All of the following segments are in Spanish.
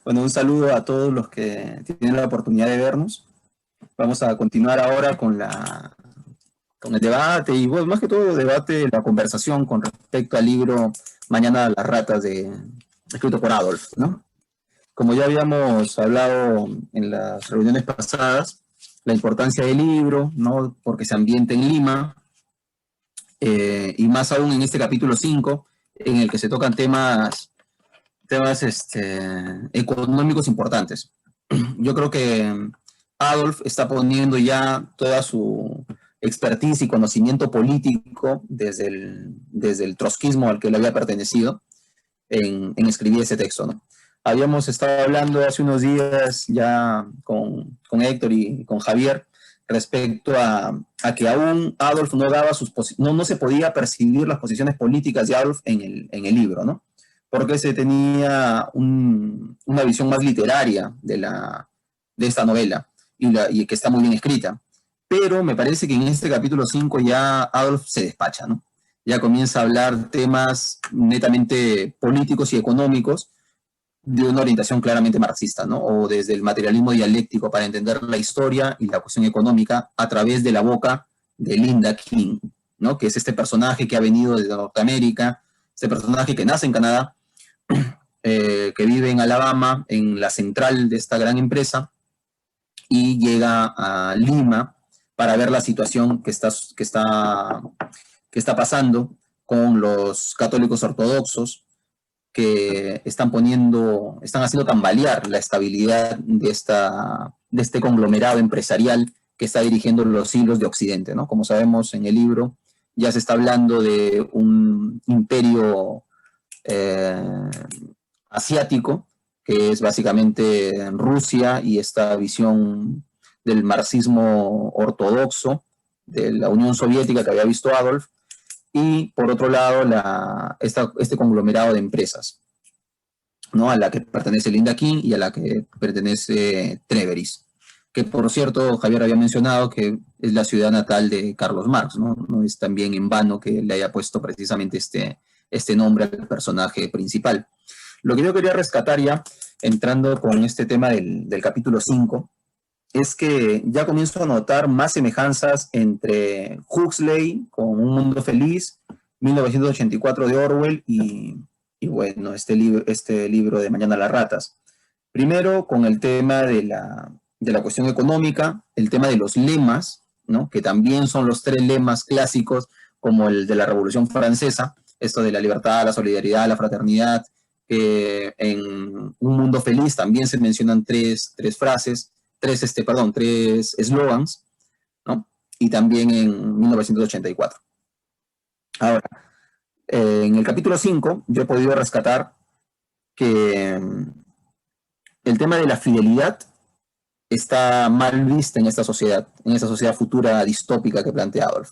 Bueno, un saludo a todos los que tienen la oportunidad de vernos. Vamos a continuar ahora con el debate y, bueno, más que todo, debate, la conversación con respecto al libro Mañana las ratas, escrito por Adolf, ¿no? Como ya habíamos hablado en las reuniones pasadas, la importancia del libro, ¿no? Porque se ambienta en Lima, y más aún en este capítulo 5, en el que se tocan temas económicos importantes. Yo creo que Adolf está poniendo ya toda su expertise y conocimiento político desde el trotskismo al que él había pertenecido en escribir ese texto, ¿no? Habíamos estado hablando hace unos días ya con Héctor y con Javier respecto a que aún Adolf no daba no se podía percibir las posiciones políticas de Adolf en el libro, ¿no? Porque se tenía una visión más literaria de esta novela y que está muy bien escrita. Pero me parece que en este capítulo 5 ya Adolf se despacha, ¿no? Ya comienza a hablar temas netamente políticos y económicos de una orientación claramente marxista, ¿no? O desde el materialismo dialéctico para entender la historia y la cuestión económica a través de la boca de Linda King, ¿no? Que es este personaje que ha venido de Norteamérica, este personaje que nace en Canadá, que vive en Alabama, en la central de esta gran empresa, y llega a Lima para ver la situación que está pasando con los católicos ortodoxos que están haciendo tambalear la estabilidad de este conglomerado empresarial que está dirigiendo los hilos de Occidente, ¿no? Como sabemos en el libro, ya se está hablando de un imperio asiático, que es básicamente Rusia y esta visión del marxismo ortodoxo de la Unión Soviética que había visto Adolf, y por otro lado este conglomerado de empresas, ¿no? A la que pertenece Linda King y a la que pertenece Treveris, que por cierto Javier había mencionado que es la ciudad natal de Carlos Marx, ¿no? No es también en vano que le haya puesto precisamente este nombre al personaje principal. Lo que yo quería rescatar ya, entrando con este tema del capítulo 5, es que ya comienzo a notar más semejanzas entre Huxley con Un Mundo Feliz, 1984 de Orwell y bueno, este libro de Mañana las ratas. Primero con el tema de la cuestión económica, el tema de los lemas, ¿no? Que también son los tres lemas clásicos como el de la Revolución Francesa, esto de la libertad, la solidaridad, la fraternidad, que en Un Mundo Feliz también se mencionan tres frases, tres eslogans, ¿no? Y también en 1984. Ahora, en el capítulo 5 yo he podido rescatar que el tema de la fidelidad está mal vista en esta sociedad futura distópica que plantea Adolf.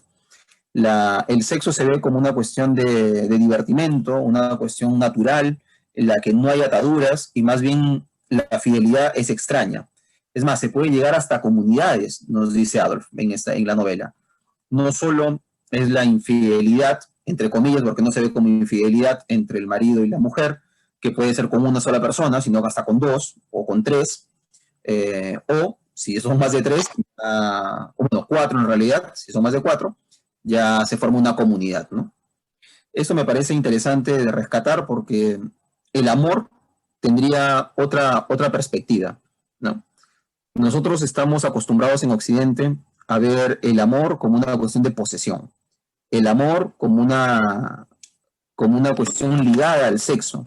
El sexo se ve como una cuestión de divertimento, una cuestión natural, en la que no hay ataduras y más bien la fidelidad es extraña. Es más, se puede llegar hasta comunidades, nos dice Adolf en la novela. No solo es la infidelidad, entre comillas, porque no se ve como infidelidad entre el marido y la mujer, que puede ser con una sola persona, sino que hasta con dos o con tres, o si son más de tres, bueno, cuatro en realidad, si son más de cuatro, ya se forma una comunidad, ¿no? Esto me parece interesante de rescatar porque el amor tendría otra perspectiva, ¿no? Nosotros estamos acostumbrados en Occidente a ver el amor como una cuestión de posesión, el amor como una cuestión ligada al sexo,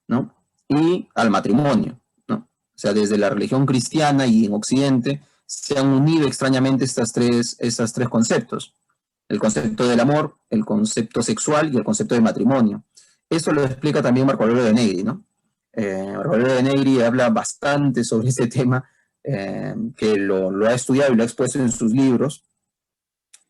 ¿no? Y al matrimonio, ¿no? O sea, desde la religión cristiana y en Occidente se han unido extrañamente estos tres conceptos: el concepto del amor, el concepto sexual y el concepto de matrimonio. Esto lo explica también Marco Aurelio de Negri, ¿no? Marco Aurelio de Negri habla bastante sobre este tema, que lo ha estudiado y lo ha expuesto en sus libros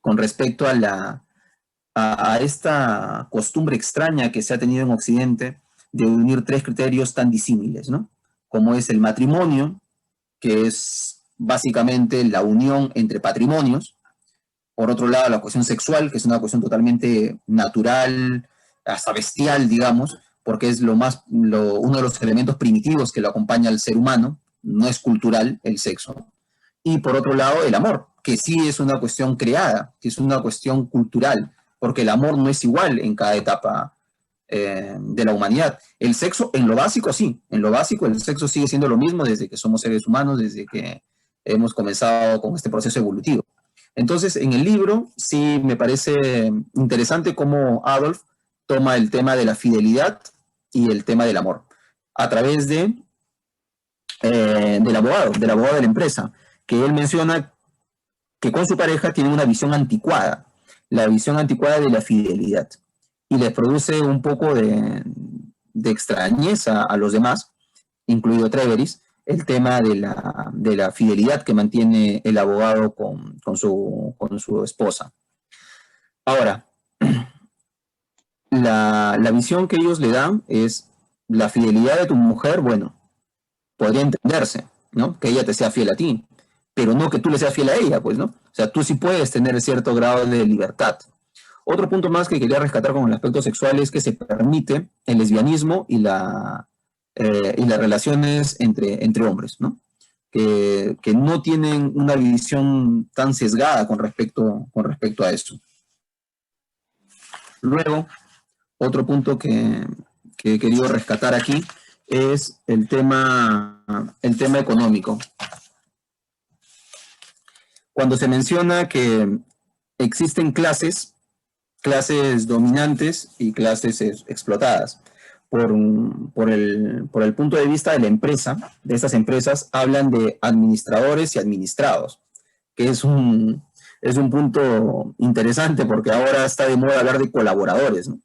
con respecto a esta costumbre extraña que se ha tenido en Occidente de unir tres criterios tan disímiles, ¿no? Como es el matrimonio, que es básicamente la unión entre patrimonios; por otro lado, la cuestión sexual, que es una cuestión totalmente natural, hasta bestial, digamos, porque es uno de los elementos primitivos que lo acompaña al ser humano, no es cultural el sexo. Y por otro lado, el amor, que sí es una cuestión creada, que es una cuestión cultural, porque el amor no es igual en cada etapa de la humanidad. El sexo, en lo básico, sí, en lo básico el sexo sigue siendo lo mismo desde que somos seres humanos, desde que hemos comenzado con este proceso evolutivo. Entonces, en el libro sí me parece interesante cómo Adolf toma el tema de la fidelidad y el tema del amor a través del abogado de la empresa, que él menciona que con su pareja tiene una visión anticuada, la visión anticuada de la fidelidad, y les produce un poco de extrañeza a los demás, incluido Treveris, el tema de la fidelidad que mantiene el abogado con su esposa. Ahora, la visión que ellos le dan es la fidelidad de tu mujer, bueno, podría entenderse, ¿no? Que ella te sea fiel a ti, pero no que tú le seas fiel a ella, pues, ¿no? O sea, tú sí puedes tener cierto grado de libertad. Otro punto más que quería rescatar con el aspecto sexual es que se permite el lesbianismo y las relaciones entre hombres, ¿no? Que no tienen una visión tan sesgada con respecto a eso. Luego, otro punto que he querido rescatar aquí es el tema económico. Cuando se menciona que existen clases dominantes y clases explotadas. Por el punto de vista de la empresa, de estas empresas, hablan de administradores y administrados, que es un punto interesante porque ahora está de moda hablar de colaboradores, ¿no?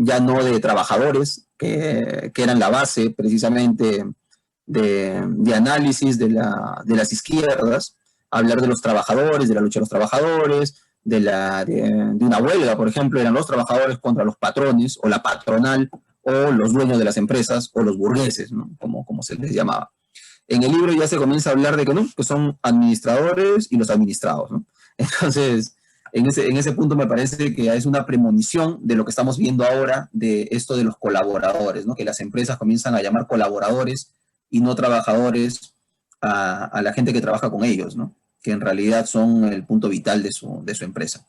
Ya no de trabajadores, que eran la base precisamente de análisis de las izquierdas, hablar de los trabajadores, de la lucha de los trabajadores, de una huelga, por ejemplo, eran los trabajadores contra los patrones, o la patronal, o los dueños de las empresas, o los burgueses, ¿no? Como se les llamaba. En el libro ya se comienza a hablar de que no, que son administradores y los administrados, ¿no? Entonces, en ese punto me parece que es una premonición de lo que estamos viendo ahora, de esto de los colaboradores, ¿no? Que las empresas comienzan a llamar colaboradores y no trabajadores a la gente que trabaja con ellos, ¿no? Que en realidad son el punto vital de su empresa.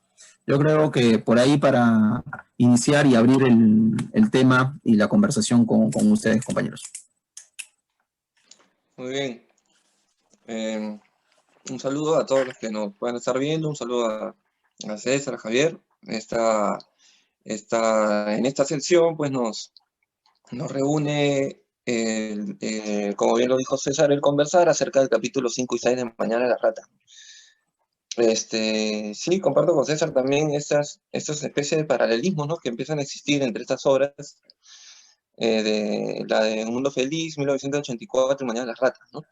Yo creo que por ahí, para iniciar y abrir el tema y la conversación con ustedes, compañeros. Muy bien. Un saludo a todos los que nos puedan estar viendo, un saludo a César, a Javier. En esta sección pues nos reúne, como bien lo dijo César, el conversar acerca del capítulo 5 y 6 de Mañana la Rata. Sí, comparto con César también estas especies de paralelismos, ¿no?, que empiezan a existir entre estas obras, de la de Un Mundo Feliz, 1984, y Mañana las Ratas, ¿no?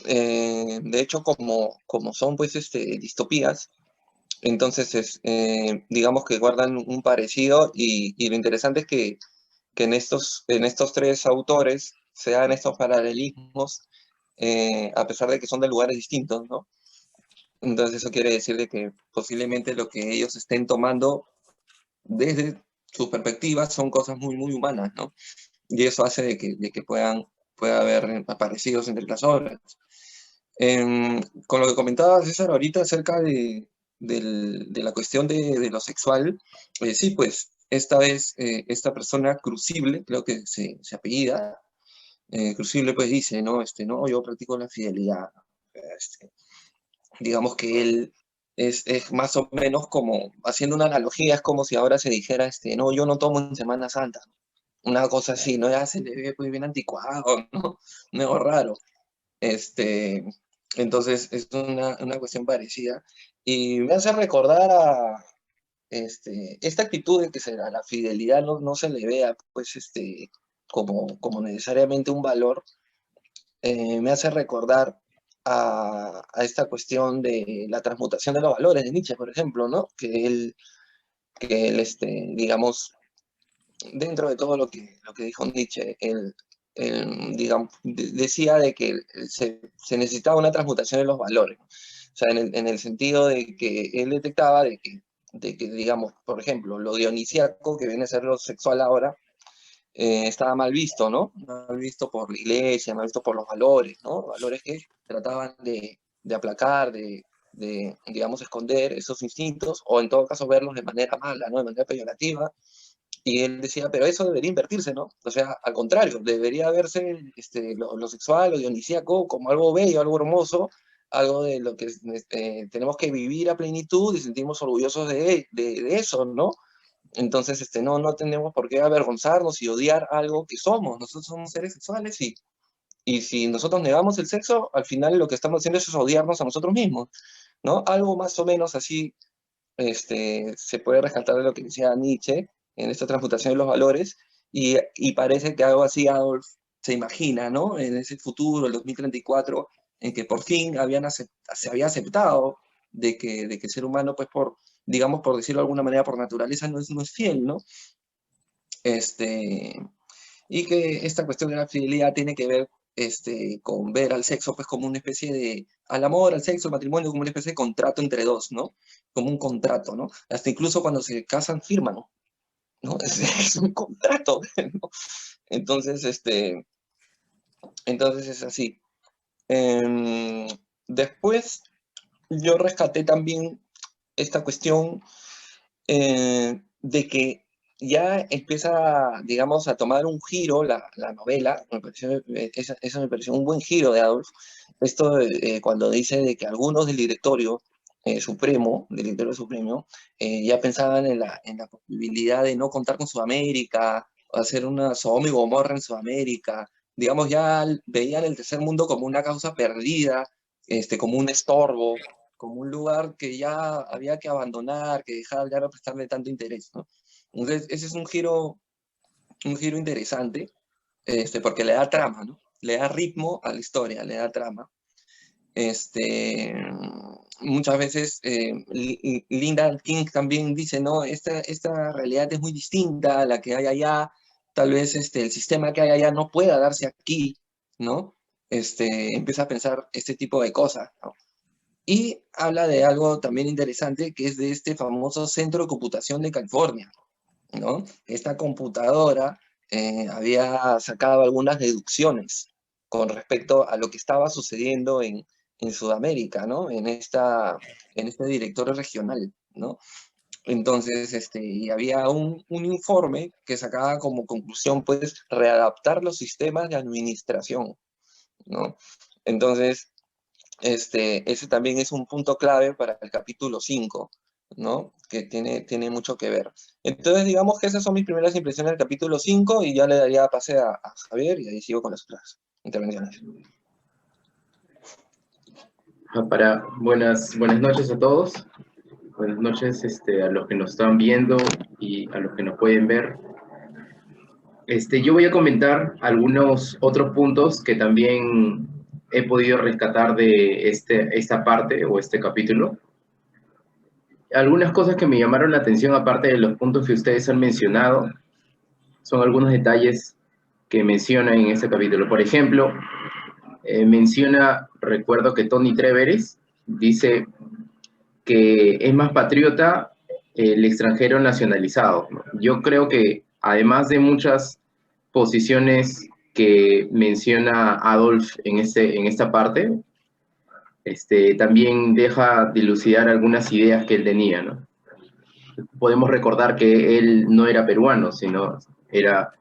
De hecho, como son pues distopías, entonces digamos que guardan un parecido, y lo interesante es que en estos tres autores se dan estos paralelismos, a pesar de que son de lugares distintos, ¿no? Entonces eso quiere decir de que posiblemente lo que ellos estén tomando desde sus perspectivas son cosas muy, muy humanas, ¿no? Y eso hace de que pueda haber parecidos entre las obras. Con lo que comentaba César ahorita acerca de la cuestión de lo sexual, sí, pues esta vez esta persona Crucible, creo que se apellida, Crucible pues dice, no, no, yo practico la fidelidad. Digamos que él es más o menos como, haciendo una analogía, es como si ahora se dijera, no, yo no tomo en Semana Santa. Una cosa así, ¿no? Ya se le ve pues bien anticuado, ¿no? Algo raro. Entonces es una cuestión parecida. Y me hace recordar a esta actitud de que a la fidelidad no se le vea pues como necesariamente un valor. Me hace recordar a esta cuestión de la transmutación de los valores de Nietzsche, por ejemplo, ¿no? Que él digamos, dentro de todo lo que dijo Nietzsche, él digamos, decía de que se necesitaba una transmutación de los valores. O sea, en el sentido de que él detectaba de que, digamos, por ejemplo, lo dionisíaco, que viene a ser lo sexual ahora, estaba mal visto, ¿no? Mal visto por la iglesia, mal visto por los valores, ¿no? Valores que trataban de aplacar, digamos, esconder esos instintos, o en todo caso verlos de manera mala, ¿no? De manera peyorativa. Y él decía, pero eso debería invertirse, ¿no? O sea, al contrario, debería verse lo sexual, lo dionisíaco, como algo bello, algo hermoso, algo de lo que tenemos que vivir a plenitud y sentimos orgullosos de eso, ¿no? Entonces, no tenemos por qué avergonzarnos y odiar algo que somos. Nosotros somos seres sexuales y si nosotros negamos el sexo, al final lo que estamos haciendo es odiarnos a nosotros mismos, ¿no? Algo más o menos así se puede rescatar de lo que decía Nietzsche en esta transmutación de los valores y parece que algo así Adolf se imagina, ¿no? En ese futuro, el 2034, en que por fin se había aceptado de que el ser humano, pues digamos, por decirlo de alguna manera, por naturaleza no es fiel, ¿no? Y que esta cuestión de la fidelidad tiene que ver con ver al sexo pues como una especie al amor, al sexo, al matrimonio, como una especie de contrato entre dos, ¿no? Como un contrato, ¿no? Hasta incluso cuando se casan firman, ¿no? Es un contrato, ¿no? Entonces, entonces es así. Después yo rescaté también esta cuestión de que ya empieza, digamos, a tomar un giro la novela. Eso me pareció un buen giro de Adolf. Esto cuando dice de que algunos del directorio supremo, ya pensaban en la posibilidad de no contar con Sudamérica, o hacer una Sodoma y Gomorra en Sudamérica. Digamos, ya veían el tercer mundo como una causa perdida, como un estorbo, como un lugar que ya había que abandonar, que dejar, ya no prestarle tanto interés, ¿no? Entonces, ese es un giro interesante, porque le da trama, ¿no? Le da ritmo a la historia, le da trama. Muchas veces Linda King también dice, no, esta realidad es muy distinta a la que hay allá, tal vez el sistema que hay allá no pueda darse aquí, ¿no? Empieza a pensar este tipo de cosas, ¿no? Y habla de algo también interesante, que es de este famoso Centro de Computación de California, ¿no? Esta computadora había sacado algunas deducciones con respecto a lo que estaba sucediendo en Sudamérica, ¿no? En este directorio regional, ¿no? Entonces, y había un informe que sacaba como conclusión, pues, readaptar los sistemas de administración, ¿no? Entonces, ese también es un punto clave para el capítulo 5, ¿no? Que tiene mucho que ver. Entonces, digamos que esas son mis primeras impresiones del capítulo 5 y ya le daría pase a Javier y ahí sigo con las otras intervenciones. Buenas noches a todos. Buenas noches a los que nos están viendo y a los que nos pueden ver. Yo voy a comentar algunos otros puntos que también he podido rescatar de esta parte o este capítulo. Algunas cosas que me llamaron la atención, aparte de los puntos que ustedes han mencionado, son algunos detalles que menciona en este capítulo. Por ejemplo, recuerdo que Tony Treveris dice que es más patriota el extranjero nacionalizado, ¿no? Yo creo que además de muchas posiciones que menciona Adolf en esta parte, también deja dilucidar algunas ideas que él tenía, ¿no? Podemos recordar que él no era peruano, sino era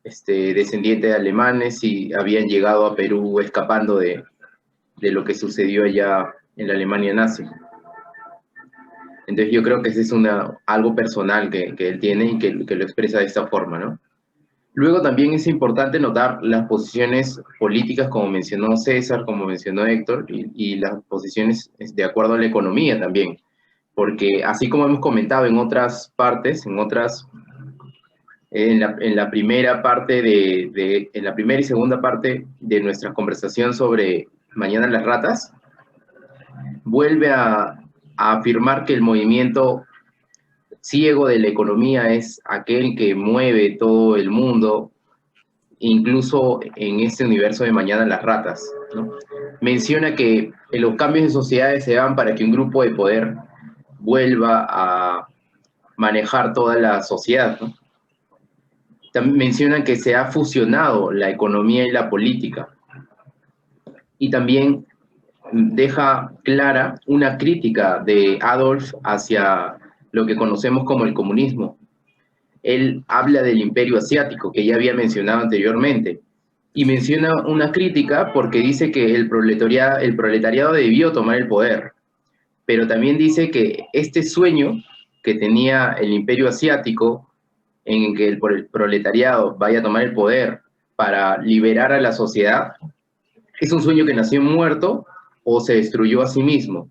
descendiente de alemanes y habían llegado a Perú escapando de lo que sucedió allá en la Alemania nazi. Entonces yo creo que ese es algo personal que él tiene y que lo expresa de esta forma, ¿no? Luego también es importante notar las posiciones políticas, como mencionó César, como mencionó Héctor, y las posiciones de acuerdo a la economía también. Porque así como hemos comentado en otras partes, en la primera parte en la primera y segunda parte de nuestra conversación sobre Mañana las ratas, vuelve a afirmar que el movimiento ciego de la economía es aquel que mueve todo el mundo, incluso en este universo de Mañana las ratas, ¿no? Menciona que los cambios de sociedades se dan para que un grupo de poder vuelva a manejar toda la sociedad, ¿no? También mencionan que se ha fusionado la economía y la política. Y también deja clara una crítica de Adolf hacia lo que conocemos como el comunismo. Él habla del imperio asiático, que ya había mencionado anteriormente, y menciona una crítica porque dice que el proletariado debió tomar el poder, pero también dice que este sueño que tenía el imperio asiático, en que el proletariado vaya a tomar el poder para liberar a la sociedad, es un sueño que nació muerto o se destruyó a sí mismo.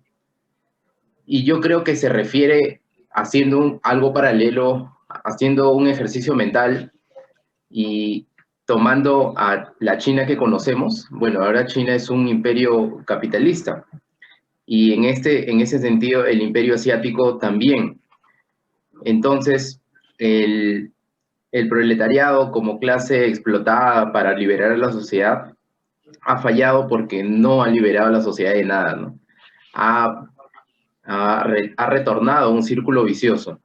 Y yo creo que se refiere haciendo algo paralelo, haciendo un ejercicio mental y tomando a la China que conocemos. Bueno, ahora China es un imperio capitalista y en ese sentido el imperio asiático también. Entonces, el proletariado como clase explotada para liberar a la sociedad ha fallado porque no ha liberado a la sociedad de nada, ¿no? Ha retornado a un círculo vicioso,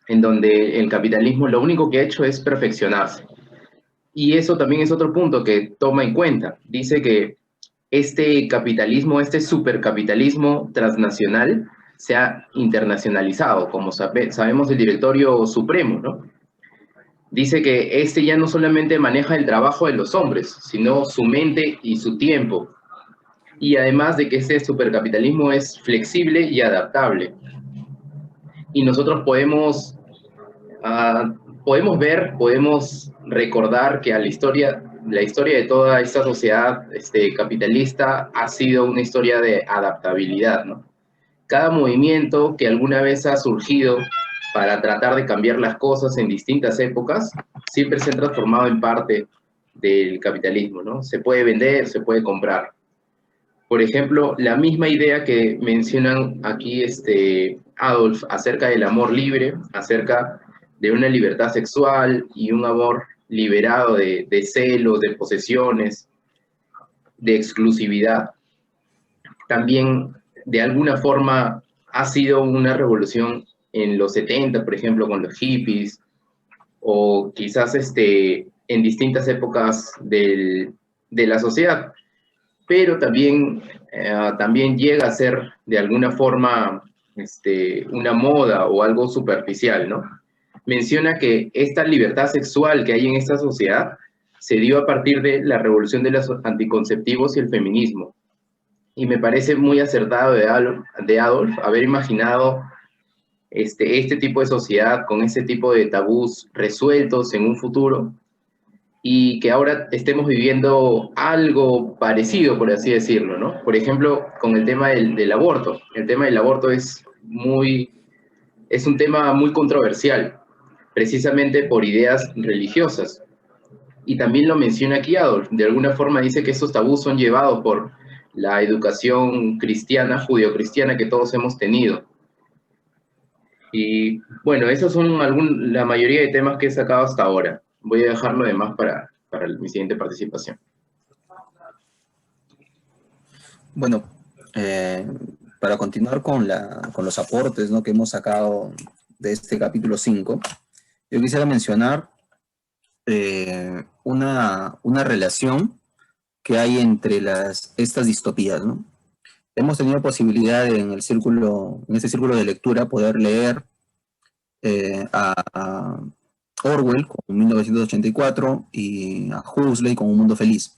en donde el capitalismo lo único que ha hecho es perfeccionarse. Y eso también es otro punto que toma en cuenta. Dice que este capitalismo, este supercapitalismo transnacional, se ha internacionalizado, como sabemos el directorio supremo, ¿no? Dice que este ya no solamente maneja el trabajo de los hombres, sino su mente y su tiempo. Y además de que este supercapitalismo es flexible y adaptable. Y nosotros podemos podemos recordar que la historia de toda esta sociedad capitalista ha sido una historia de adaptabilidad, ¿no? Cada movimiento que alguna vez ha surgido para tratar de cambiar las cosas en distintas épocas, siempre se ha transformado en parte del capitalismo, ¿no? Se puede vender, se puede comprar. Por ejemplo, la misma idea que mencionan aquí Adolf acerca del amor libre, acerca de una libertad sexual y un amor liberado de celos, de posesiones, de exclusividad, también de alguna forma ha sido una revolución en los 70, por ejemplo, con los hippies, o quizás en distintas épocas de la sociedad, pero también llega a ser de alguna forma una moda o algo superficial, ¿no? Menciona que esta libertad sexual que hay en esta sociedad se dio a partir de la revolución de los anticonceptivos y el feminismo. Y me parece muy acertado de Adolf haber imaginado este tipo de sociedad con este tipo de tabús resueltos en un futuro, y que ahora estemos viviendo algo parecido, por así decirlo, ¿no? Por ejemplo, con el tema del aborto. El tema del aborto es un tema muy controversial, precisamente por ideas religiosas. Y también lo menciona aquí Adolf. De alguna forma dice que esos tabús son llevados por la educación cristiana, judio-cristiana que todos hemos tenido. Y bueno, esos son la mayoría de temas que he sacado hasta ahora. Voy a dejar lo demás para mi siguiente participación. Bueno, para continuar con los aportes, ¿no?, que hemos sacado de este capítulo 5, yo quisiera mencionar una relación que hay entre estas distopías, ¿no? Hemos tenido posibilidad en este círculo de lectura poder leer a Orwell con 1984 y a Huxley con Un Mundo Feliz.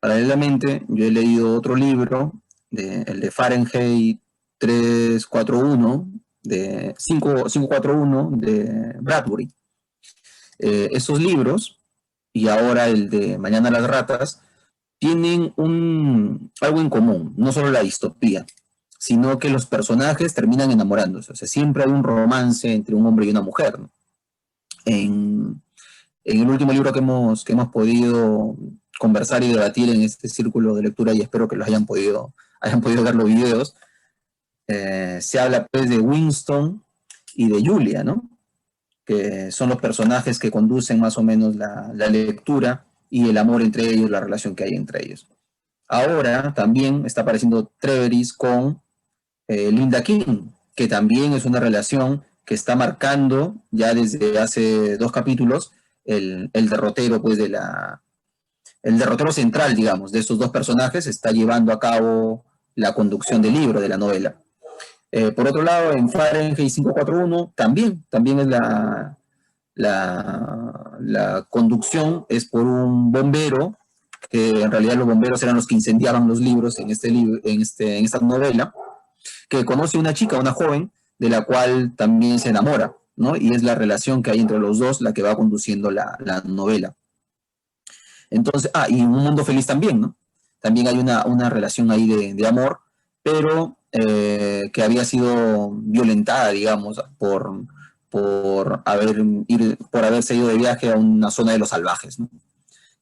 Paralelamente, yo he leído otro libro, el de Fahrenheit 541 de Bradbury. Esos libros, y ahora el de Mañana las ratas, tienen algo en común, no solo la distopía, sino que los personajes terminan enamorándose. O sea, siempre hay un romance entre un hombre y una mujer, ¿no? En el último libro que hemos podido conversar y debatir en este círculo de lectura, y espero que los hayan podido ver los videos, se habla pues de Winston y de Julia, ¿no? Que son los personajes que conducen más o menos la lectura y el amor entre ellos, la relación que hay entre ellos. Ahora también está apareciendo Treveris con Linda King, que también es una relación que está marcando ya desde hace 2 capítulos el derrotero, pues, el derrotero central, digamos, de estos dos personajes, está llevando a cabo la conducción del libro, de la novela. Por otro lado, en Fahrenheit 541 también es la conducción es por un bombero, que en realidad los bomberos eran los que incendiaban los libros en esta novela, que conoce una chica, una joven, de la cual también se enamora, ¿no? Y es la relación que hay entre los dos la que va conduciendo la novela. Entonces, y Un Mundo Feliz también, ¿no? También hay una relación ahí de amor, pero que había sido violentada, digamos, por haberse ido de viaje a una zona de los salvajes, ¿no?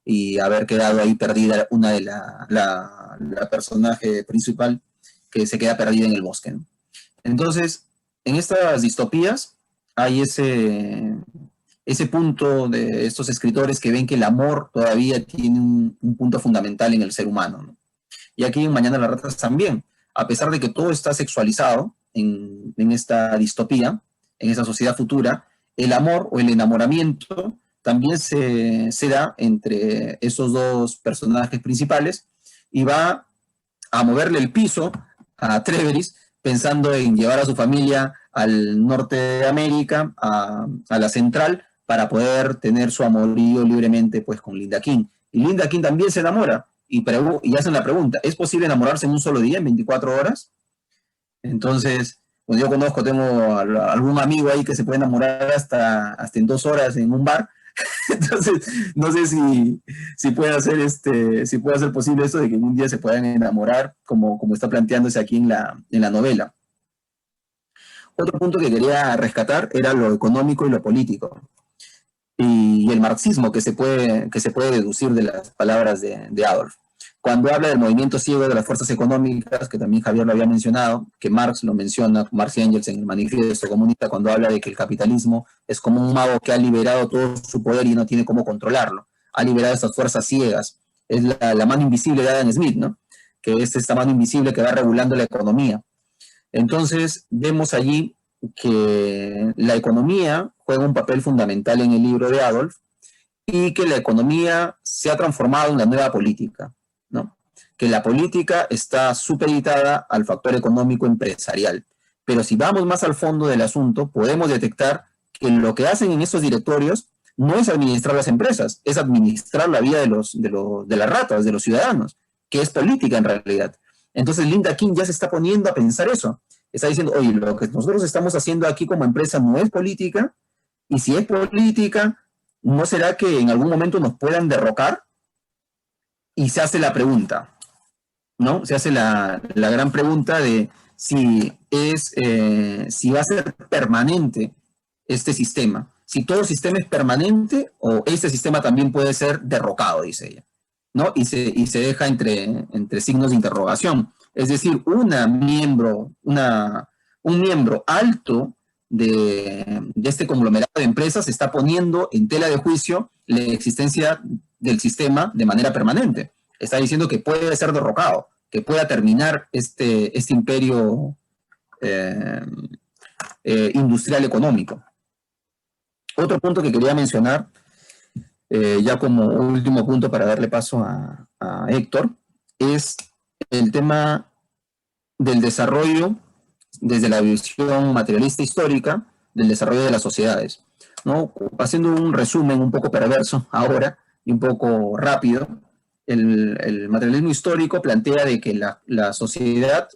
Y haber quedado ahí perdida una de la personaje principal, que se queda perdida en el bosque, ¿no? Entonces, en estas distopías hay ese punto de estos escritores que ven que el amor todavía tiene un punto fundamental en el ser humano, ¿no? Y aquí en Mañana las ratas también, a pesar de que todo está sexualizado en esta distopía, en esta sociedad futura, el amor o el enamoramiento también se da entre esos dos personajes principales y va a moverle el piso a Treveris, pensando en llevar a su familia al norte de América, a la central, para poder tener su amorío libremente, pues, con Linda King. Y Linda King también se enamora y hacen la pregunta, ¿es posible enamorarse en un solo día, en 24 horas? Entonces, pues yo tengo algún amigo ahí que se puede enamorar hasta en 2 horas en un bar. Entonces, no sé si puede ser posible esto de que en un día se puedan enamorar, como está planteándose aquí en la novela. Otro punto que quería rescatar era lo económico y lo político, y el marxismo que se puede deducir de las palabras de Adolf. Cuando habla del movimiento ciego de las fuerzas económicas, que también Javier lo había mencionado, que Marx lo menciona, Marx y Engels en el Manifiesto Comunista, cuando habla de que el capitalismo es como un mago que ha liberado todo su poder y no tiene cómo controlarlo. Ha liberado estas fuerzas ciegas. Es la mano invisible de Adam Smith, ¿no? Que es esta mano invisible que va regulando la economía. Entonces, vemos allí que la economía juega un papel fundamental en el libro de Adolf y que la economía se ha transformado en la nueva política, ¿no? Que la política está supeditada al factor económico empresarial. Pero si vamos más al fondo del asunto, podemos detectar que lo que hacen en estos directorios no es administrar las empresas, es administrar la vida de las ratas, de los ciudadanos, que es política en realidad. Entonces Linda King ya se está poniendo a pensar eso. Está diciendo, oye, lo que nosotros estamos haciendo aquí como empresa no es política, y si es política, ¿no será que en algún momento nos puedan derrocar? Y se hace la pregunta, ¿no? Se hace la gran pregunta de si va a ser permanente este sistema. Si todo sistema es permanente o este sistema también puede ser derrocado, dice ella, ¿no? Y se deja entre signos de interrogación. Es decir, un miembro alto de este conglomerado de empresas está poniendo en tela de juicio la existencia del sistema de manera permanente. Está diciendo que puede ser derrocado, que pueda terminar este imperio industrial económico. Otro punto que quería mencionar, ya como último punto para darle paso a Héctor, es el tema del desarrollo desde la visión materialista histórica del desarrollo de las sociedades, ¿no? Haciendo un resumen un poco perverso ahora y un poco rápido, el materialismo histórico plantea de que la sociedad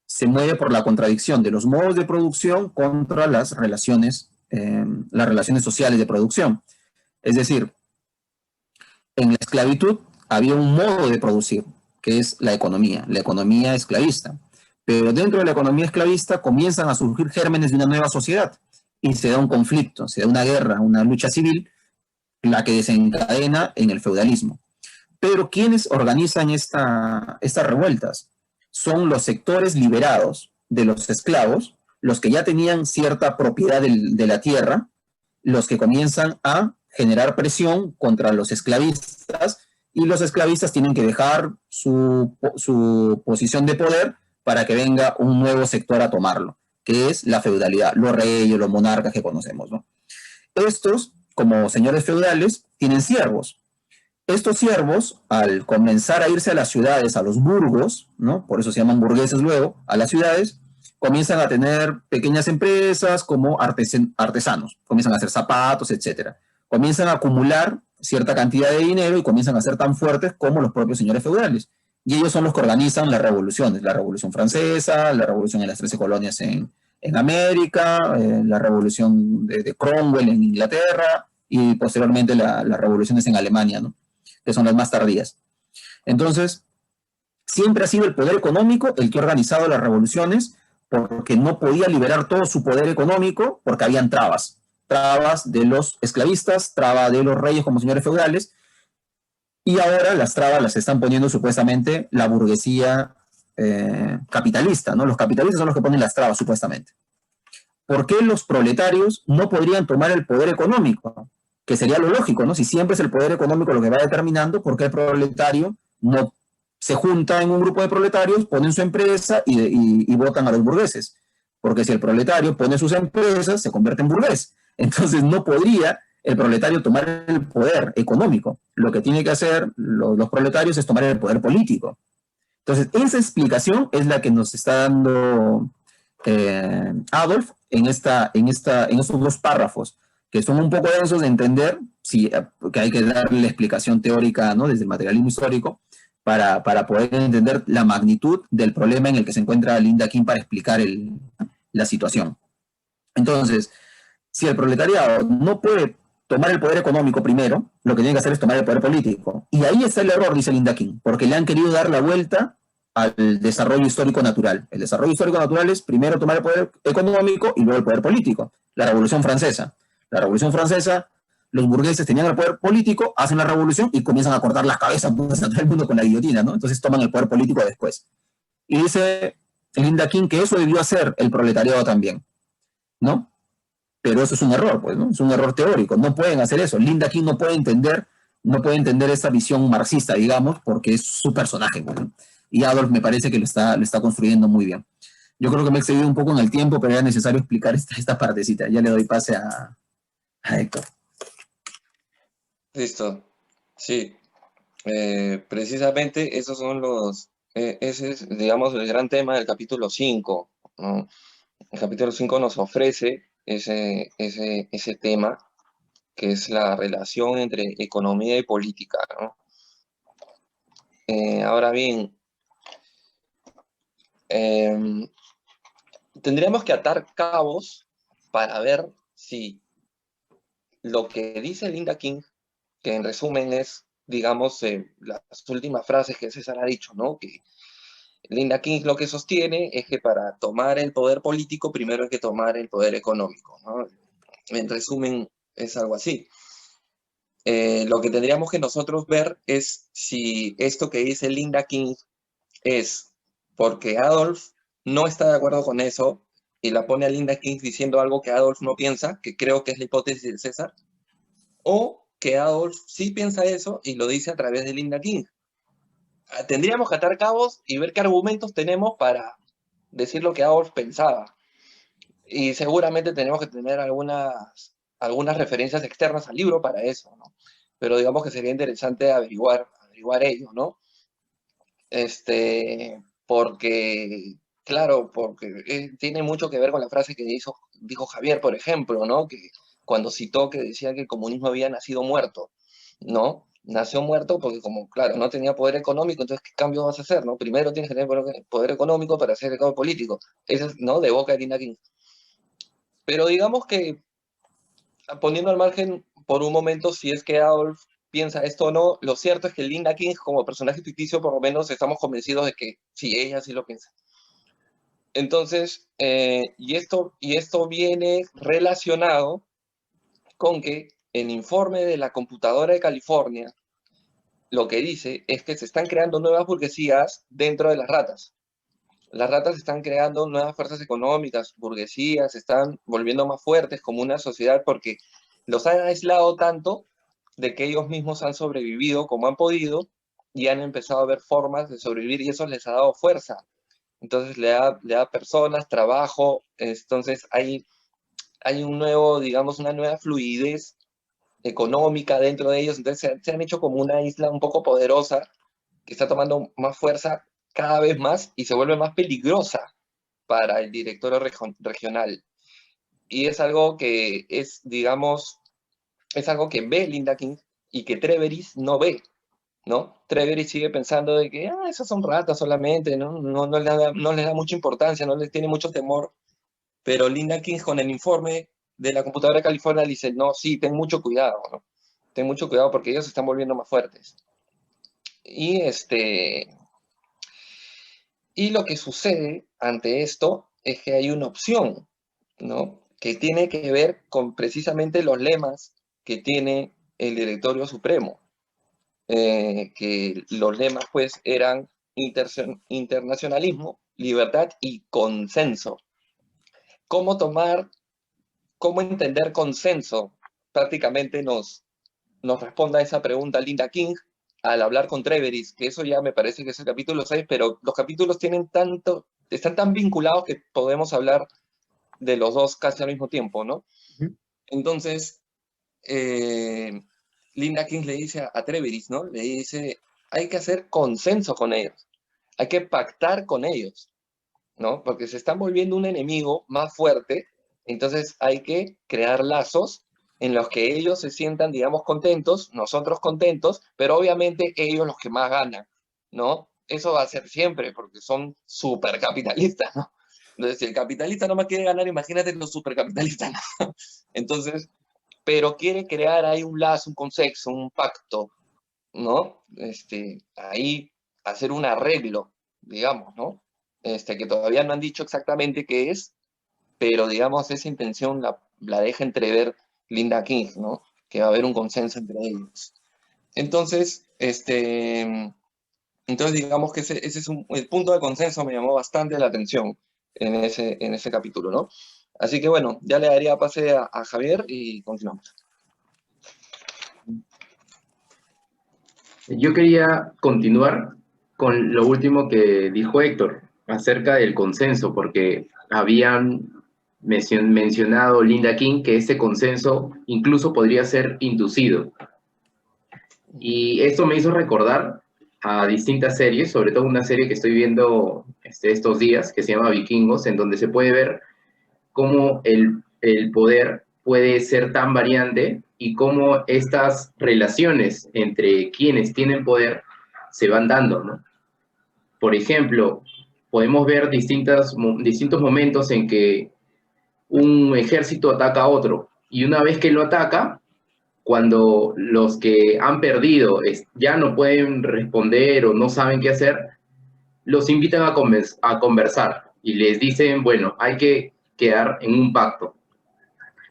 se mueve por la contradicción de los modos de producción contra las relaciones sociales de producción. Es decir, en la esclavitud había un modo de producir, que es la economía esclavista. Pero dentro de la economía esclavista comienzan a surgir gérmenes de una nueva sociedad y se da un conflicto, se da una guerra, una lucha civil, la que desencadena en el feudalismo. Pero ¿quiénes organizan estas revueltas? Son los sectores liberados de los esclavos, los que ya tenían cierta propiedad de la tierra, los que comienzan a generar presión contra los esclavistas, y los esclavistas tienen que dejar su posición de poder para que venga un nuevo sector a tomarlo, que es la feudalidad, los reyes, los monarcas que conocemos, ¿no? Estos como señores feudales, tienen siervos. Estos siervos, al comenzar a irse a las ciudades, a los burgos, ¿no? Por eso se llaman burgueses luego, a las ciudades, comienzan a tener pequeñas empresas como artesanos, comienzan a hacer zapatos, etcétera. Comienzan a acumular cierta cantidad de dinero y comienzan a ser tan fuertes como los propios señores feudales. Y ellos son los que organizan las revoluciones, la Revolución Francesa, la revolución en las 13 colonias en América, la revolución de Cromwell en Inglaterra y posteriormente las revoluciones en Alemania, ¿no? Que son las más tardías. Entonces, siempre ha sido el poder económico el que ha organizado las revoluciones porque no podía liberar todo su poder económico porque habían trabas. Trabas de los esclavistas, trabas de los reyes como señores feudales, y ahora las trabas las están poniendo supuestamente la burguesía capitalista, ¿no? Los capitalistas son los que ponen las trabas supuestamente. ¿Por qué los proletarios no podrían tomar el poder económico? Que sería lo lógico, ¿no? Si siempre es el poder económico lo que va determinando, ¿por qué el proletario no se junta en un grupo de proletarios, ponen su empresa y votan a los burgueses? Porque si el proletario pone sus empresas, se convierte en burgués. Entonces no podría el proletario tomar el poder económico. Lo que tiene que hacer los proletarios es tomar el poder político. Entonces, esa explicación es la que nos está dando Adolf en estos dos párrafos, que son un poco densos de entender, sí, que hay que darle la explicación teórica, ¿no? Desde el materialismo histórico, para poder entender la magnitud del problema en el que se encuentra Linda King para explicar la situación. Entonces, si el proletariado no puede tomar el poder económico primero, lo que tiene que hacer es tomar el poder político. Y ahí está el error, dice Linda King, porque le han querido dar la vuelta al desarrollo histórico natural. El desarrollo histórico natural es primero tomar el poder económico y luego el poder político. La Revolución Francesa. La Revolución Francesa, los burgueses tenían el poder político, hacen la revolución y comienzan a cortar las cabezas a todo el mundo con la guillotina, ¿no? Entonces toman el poder político después. Y dice Linda King que eso debió hacer el proletariado también, ¿no? Pero eso es un error, pues, ¿no? Es un error teórico. No pueden hacer eso. Linda King no puede entender esa visión marxista, digamos, porque es su personaje, ¿no? Y Adolf me parece que lo está construyendo muy bien. Yo creo que me he excedido un poco en el tiempo, pero era necesario explicar esta partecita. Ya le doy pase a Héctor. Listo. Sí. Precisamente esos son ese es, digamos, el gran tema del capítulo 5, ¿no? El capítulo 5 nos ofrece ese tema, que es la relación entre economía y política, ¿no? Ahora bien, tendríamos que atar cabos para ver si lo que dice Linda King, que en resumen es, digamos, las últimas frases que César ha dicho, ¿no? Que Linda King lo que sostiene es que para tomar el poder político primero hay que tomar el poder económico, ¿no? En resumen, es algo así. Lo que tendríamos que nosotros ver es si esto que dice Linda King es porque Adolf no está de acuerdo con eso y la pone a Linda King diciendo algo que Adolf no piensa, que creo que es la hipótesis de César, o que Adolf sí piensa eso y lo dice a través de Linda King. Tendríamos que atar cabos y ver qué argumentos tenemos para decir lo que Adolf pensaba. Y seguramente tenemos que tener algunas referencias externas al libro para eso, ¿no? Pero digamos que sería interesante averiguar ello, ¿no? Porque tiene mucho que ver con la frase que dijo Javier, por ejemplo, ¿no? Que cuando citó que decía que el comunismo había nacido muerto, ¿no? Nació muerto porque como, claro, no tenía poder económico, entonces, ¿qué cambio vas a hacer, no? Primero tienes que tener poder económico para hacer el cambio político. Eso es, ¿no? De boca de Linda King. Pero digamos que, poniendo al margen por un momento si es que Adolf piensa esto o no, lo cierto es que Linda King, como personaje ficticio, por lo menos estamos convencidos de que sí, ella sí lo piensa. Entonces, y esto viene relacionado con que el informe de la computadora de California lo que dice es que se están creando nuevas burguesías dentro de las ratas. Las ratas están creando nuevas fuerzas económicas, burguesías, se están volviendo más fuertes como una sociedad porque los han aislado tanto de que ellos mismos han sobrevivido como han podido y han empezado a ver formas de sobrevivir y eso les ha dado fuerza. Entonces le da personas, trabajo, entonces hay un nuevo, digamos, una nueva fluidez económica dentro de ellos, entonces se han hecho como una isla un poco poderosa que está tomando más fuerza cada vez más y se vuelve más peligrosa para el directorio regional. Y es algo que es, digamos, es algo que ve Linda King y que Treveris no ve, ¿no? Treveris sigue pensando de que esas son ratas solamente, ¿no? No les da mucha importancia, no les tiene mucho temor, pero Linda King con el informe de la computadora de California dice, no, sí, ten mucho cuidado, ¿no? Ten mucho cuidado porque ellos se están volviendo más fuertes. Y lo que sucede ante esto es que hay una opción, ¿no? Que tiene que ver con precisamente los lemas que tiene el Directorio Supremo. Que los lemas pues eran internacionalismo, libertad y consenso. ¿Cómo entender consenso? Prácticamente nos responde a esa pregunta Linda King al hablar con Treveris, que eso ya me parece que es el capítulo 6, pero los capítulos están tan vinculados que podemos hablar de los dos casi al mismo tiempo, ¿no? Entonces, Linda King le dice a Treveris, ¿no? Le dice, hay que hacer consenso con ellos, hay que pactar con ellos, ¿no? Porque se están volviendo un enemigo más fuerte, entonces hay que crear lazos en los que ellos se sientan, digamos, contentos, nosotros contentos, pero obviamente ellos los que más ganan, ¿no? Eso va a ser siempre, porque son supercapitalistas, ¿no? Entonces, si el capitalista no más quiere ganar, imagínate los supercapitalistas, ¿no? Entonces, pero quiere crear ahí un lazo, un consenso, un pacto, ¿no? Ahí hacer un arreglo, digamos, ¿no? Que todavía no han dicho exactamente qué es, pero digamos esa intención la deja entrever Linda King, ¿no? Que va a haber un consenso entre ellos. Entonces, digamos que ese es el punto de consenso me llamó bastante la atención en ese capítulo, ¿no? Así que bueno, ya le daría pase a Javier y continuamos. Yo quería continuar con lo último que dijo Héctor acerca del consenso, porque habían mencionado Linda King que ese consenso incluso podría ser inducido. Y esto me hizo recordar a distintas series, sobre todo una serie que estoy viendo estos días, que se llama Vikingos, en donde se puede ver cómo el poder puede ser tan variante y cómo estas relaciones entre quienes tienen poder se van dando, ¿no? Por ejemplo, podemos ver distintos momentos en que un ejército ataca a otro y una vez que lo ataca, cuando los que han perdido ya no pueden responder o no saben qué hacer, los invitan a conversar y les dicen, bueno, hay que quedar en un pacto.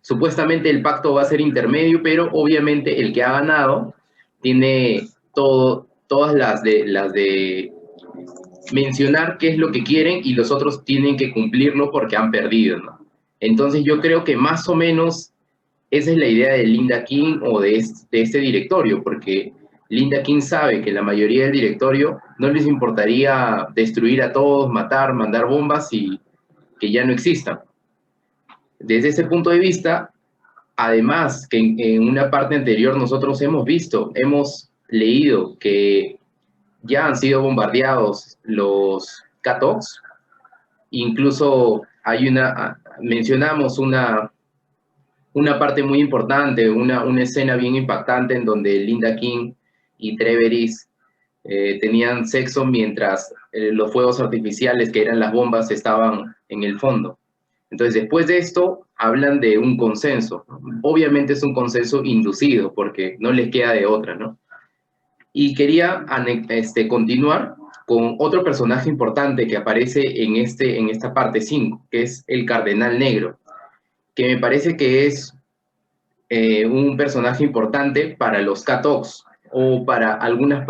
Supuestamente el pacto va a ser intermedio, pero obviamente el que ha ganado tiene todas las de mencionar qué es lo que quieren y los otros tienen que cumplirlo porque han perdido, ¿no? Entonces yo creo que más o menos esa es la idea de Linda King o de este directorio, porque Linda King sabe que la mayoría del directorio no les importaría destruir a todos, matar, mandar bombas y que ya no existan. Desde ese punto de vista, además que en una parte anterior nosotros hemos leído que ya han sido bombardeados los Katoks, incluso mencionamos una parte muy importante, una escena bien impactante en donde Linda King y Treveris tenían sexo mientras los fuegos artificiales, que eran las bombas, estaban en el fondo. Entonces, después de esto, hablan de un consenso. Obviamente es un consenso inducido, porque no les queda de otra, ¿no? Y quería continuar con otro personaje importante que aparece en esta parte 5, que es el Cardenal Negro, que me parece que es un personaje importante para los Katoks o para alguna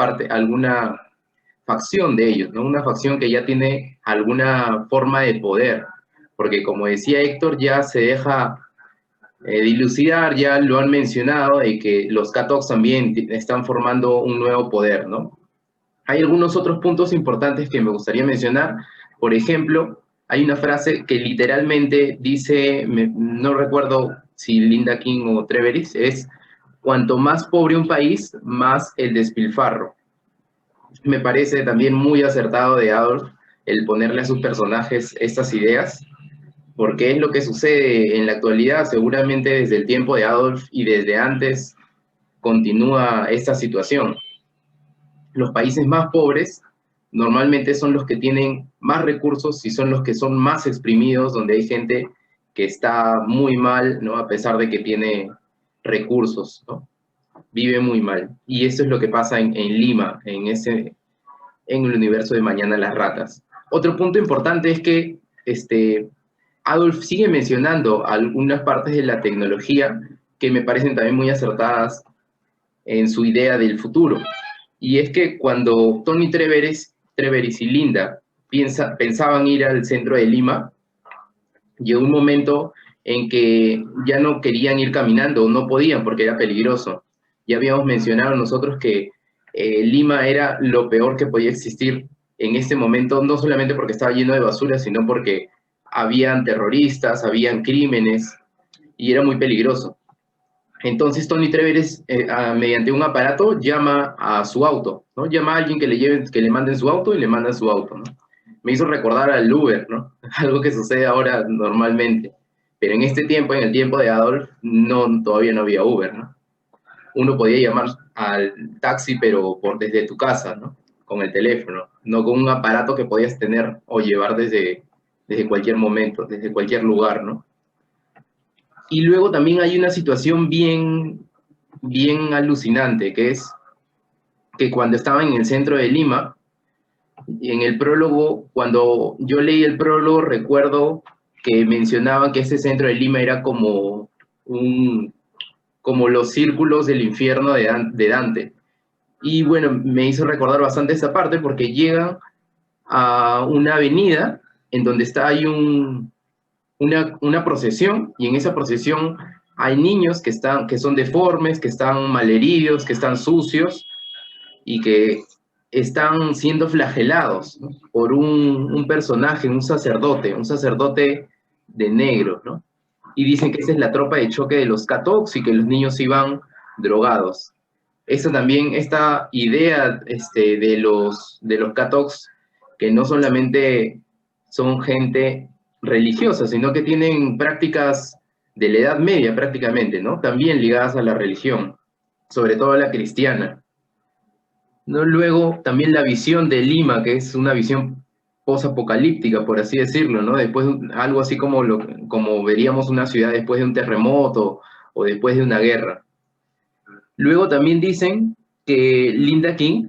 facción de ellos, ¿no? Una facción que ya tiene alguna forma de poder, porque como decía Héctor, ya se deja dilucidar, ya lo han mencionado, de que los Katoks también están formando un nuevo poder, ¿no? Hay algunos otros puntos importantes que me gustaría mencionar. Por ejemplo, hay una frase que literalmente dice, no recuerdo si Linda King o Treveris, es cuanto más pobre un país, más el despilfarro. Me parece también muy acertado de Adolf el ponerle a sus personajes estas ideas, porque es lo que sucede en la actualidad, seguramente desde el tiempo de Adolf y desde antes continúa esta situación. Los países más pobres normalmente son los que tienen más recursos y son los que son más exprimidos, donde hay gente que está muy mal, ¿no? A pesar de que tiene recursos, ¿no? Vive muy mal. Y eso es lo que pasa en Lima, en el universo de Mañana las Ratas. Otro punto importante es que Adolf sigue mencionando algunas partes de la tecnología que me parecen también muy acertadas en su idea del futuro. Y es que cuando Tony Treveris y Linda pensaban ir al centro de Lima, llegó un momento en que ya no querían ir caminando, no podían porque era peligroso. Ya habíamos mencionado nosotros que Lima era lo peor que podía existir en este momento, no solamente porque estaba lleno de basura, sino porque habían terroristas, habían crímenes, y era muy peligroso. Entonces Tony Treveris, mediante un aparato, llama a su auto, ¿no? Llama a alguien que le manden su auto y le mandan su auto, ¿no? Me hizo recordar al Uber, ¿no? Algo que sucede ahora normalmente. Pero en este tiempo, en el tiempo de Adolf, todavía no había Uber, ¿no? Uno podía llamar al taxi, pero desde tu casa, ¿no? Con el teléfono, no con un aparato que podías tener o llevar desde cualquier momento, desde cualquier lugar, ¿no? Y luego también hay una situación bien alucinante, que es que cuando estaba en el centro de Lima, en el prólogo, cuando yo leí el prólogo, recuerdo que mencionaban que ese centro de Lima era como los círculos del infierno de Dante. Y bueno, me hizo recordar bastante esa parte porque llegan a una avenida en donde hay una procesión, y en esa procesión hay niños que son deformes, que están malheridos, que están sucios y que están siendo flagelados, ¿no? Por un personaje, un sacerdote de negro, ¿no? Y dicen que esa es la tropa de choque de los Catox y que los niños iban drogados. Esta idea de los Catox, que no solamente son gente religiosa, sino que tienen prácticas de la Edad Media prácticamente, ¿no? También ligadas a la religión, sobre todo a la cristiana, ¿no? Luego también la visión de Lima, que es una visión posapocalíptica, por así decirlo, ¿no? Después, algo así como veríamos una ciudad después de un terremoto o después de una guerra. Luego también dicen que Linda King,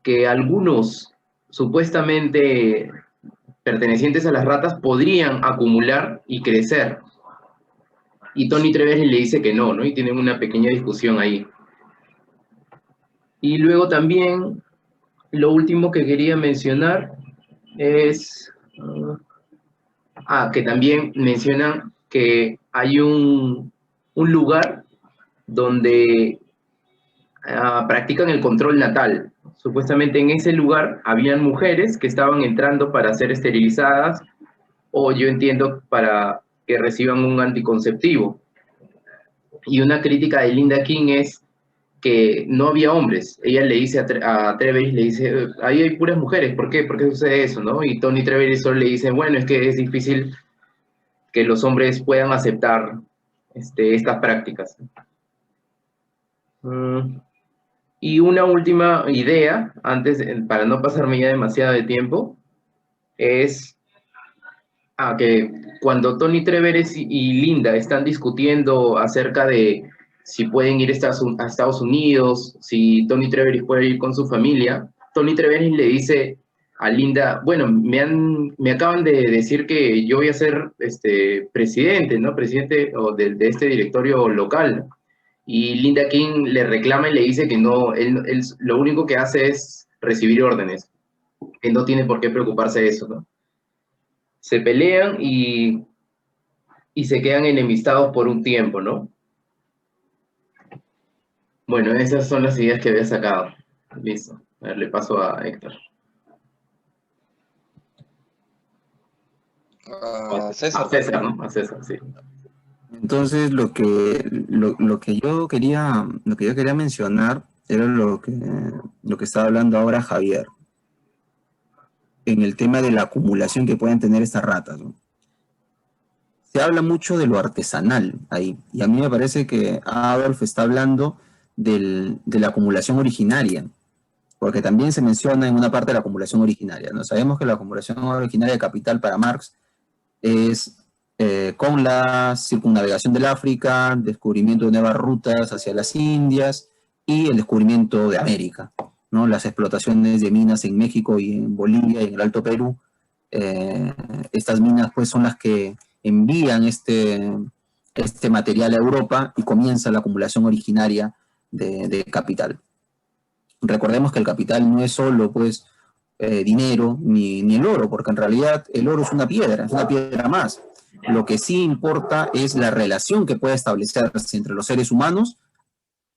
que algunos supuestamente pertenecientes a las ratas podrían acumular y crecer. Y Tony Treveris le dice que no, ¿no? Y tienen una pequeña discusión ahí. Y luego también, lo último que quería mencionar es que también mencionan que hay un lugar donde practican el control natal. Supuestamente en ese lugar habían mujeres que estaban entrando para ser esterilizadas, o yo entiendo para que reciban un anticonceptivo. Y una crítica de Linda King es que no había hombres. Ella le dice a Treveris, le dice, ahí hay puras mujeres, ¿por qué? ¿Por qué sucede eso, no? Y Tony Treveris solo le dice, bueno, es que es difícil que los hombres puedan aceptar estas prácticas. Y una última idea, para no pasarme ya demasiado de tiempo, es que cuando Tony Treveris y Linda están discutiendo acerca de si pueden ir a Estados Unidos, si Tony Treveris puede ir con su familia, Tony Treveris le dice a Linda, bueno, me acaban de decir que yo voy a ser presidente, ¿no? Presidente de este directorio local. Y Linda King le reclama y le dice que no, él lo único que hace es recibir órdenes, que no tiene por qué preocuparse de eso, ¿no? Se pelean y se quedan enemistados por un tiempo, ¿no? Bueno, esas son las ideas que había sacado. Listo. A ver, le paso a Héctor. César. A César, ¿no? A César, sí. Entonces, lo que yo quería mencionar era lo que estaba hablando ahora Javier, en el tema de la acumulación que pueden tener estas ratas, ¿no? Se habla mucho de lo artesanal ahí, y a mí me parece que Adolf está hablando de la acumulación originaria, porque también se menciona en una parte de la acumulación originaria, ¿no? Sabemos que la acumulación originaria de capital para Marx es con la circunnavegación del África, descubrimiento de nuevas rutas hacia las Indias y el descubrimiento de América, ¿no? Las explotaciones de minas en México y en Bolivia y en el Alto Perú. Estas minas pues son las que envían este material a Europa y comienza la acumulación originaria de capital. Recordemos que el capital no es solo pues dinero ni el oro, porque en realidad el oro es una piedra más. Lo que sí importa es la relación que puede establecerse entre los seres humanos,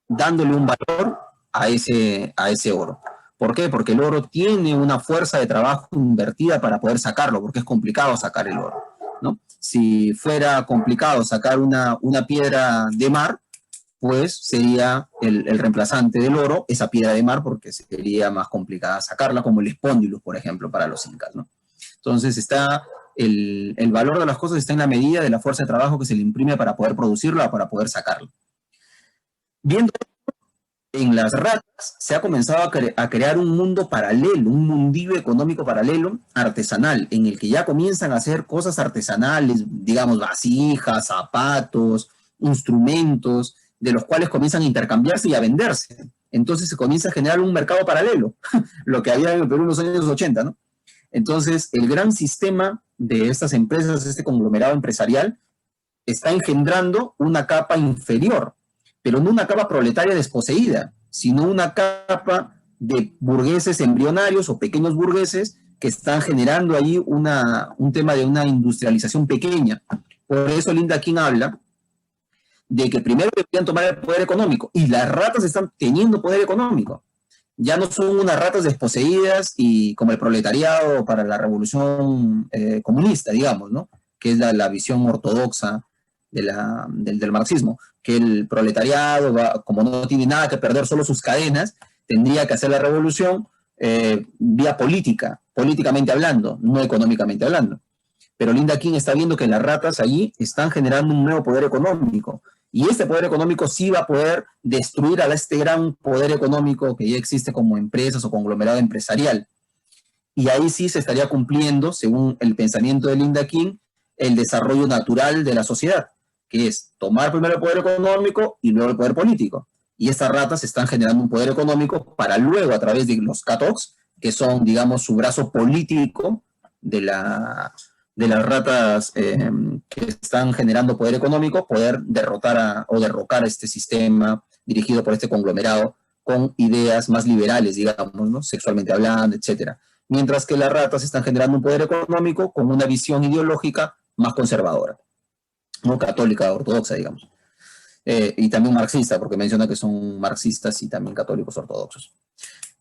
dándole un valor a ese oro. ¿Por qué? Porque el oro tiene una fuerza de trabajo invertida para poder sacarlo, porque es complicado sacar el oro, ¿no? Si fuera complicado sacar una piedra de mar, pues sería el reemplazante del oro, esa piedra de mar, porque sería más complicada sacarla, como el espóndilo, por ejemplo, para los incas, ¿no? Entonces el valor de las cosas está en la medida de la fuerza de trabajo que se le imprime para poder producirlo o para poder sacarlo. Viendo en las ratas, se ha comenzado a crear un mundo paralelo, un mundillo económico paralelo, artesanal, en el que ya comienzan a hacer cosas artesanales, digamos, vasijas, zapatos, instrumentos, de los cuales comienzan a intercambiarse y a venderse. Entonces se comienza a generar un mercado paralelo, lo que había en el Perú en los años 80, ¿no? Entonces, el gran sistema de estas empresas, este conglomerado empresarial, está engendrando una capa inferior, pero no una capa proletaria desposeída, sino una capa de burgueses embrionarios o pequeños burgueses que están generando ahí un tema de una industrialización pequeña. Por eso Linda King habla de que primero deberían tomar el poder económico, y las ratas están teniendo poder económico. Ya no son unas ratas desposeídas y como el proletariado para la revolución comunista, digamos, ¿no? Que es la visión ortodoxa del marxismo, que el proletariado, como no tiene nada que perder, solo sus cadenas, tendría que hacer la revolución vía políticamente hablando, no económicamente hablando. Pero Linda King está viendo que las ratas allí están generando un nuevo poder económico, y este poder económico sí va a poder destruir a este gran poder económico que ya existe como empresas o conglomerado empresarial. Y ahí sí se estaría cumpliendo, según el pensamiento de Linda King, el desarrollo natural de la sociedad, que es tomar primero el poder económico y luego el poder político. Y estas ratas están generando un poder económico para luego, a través de los catox, que son, digamos, su brazo político de las ratas que están generando poder económico, poder derrocar a este sistema dirigido por este conglomerado con ideas más liberales, digamos, ¿no? Sexualmente hablando, etcétera. Mientras que las ratas están generando un poder económico con una visión ideológica más conservadora, no católica, ortodoxa, digamos. Y también marxista, porque menciona que son marxistas y también católicos ortodoxos.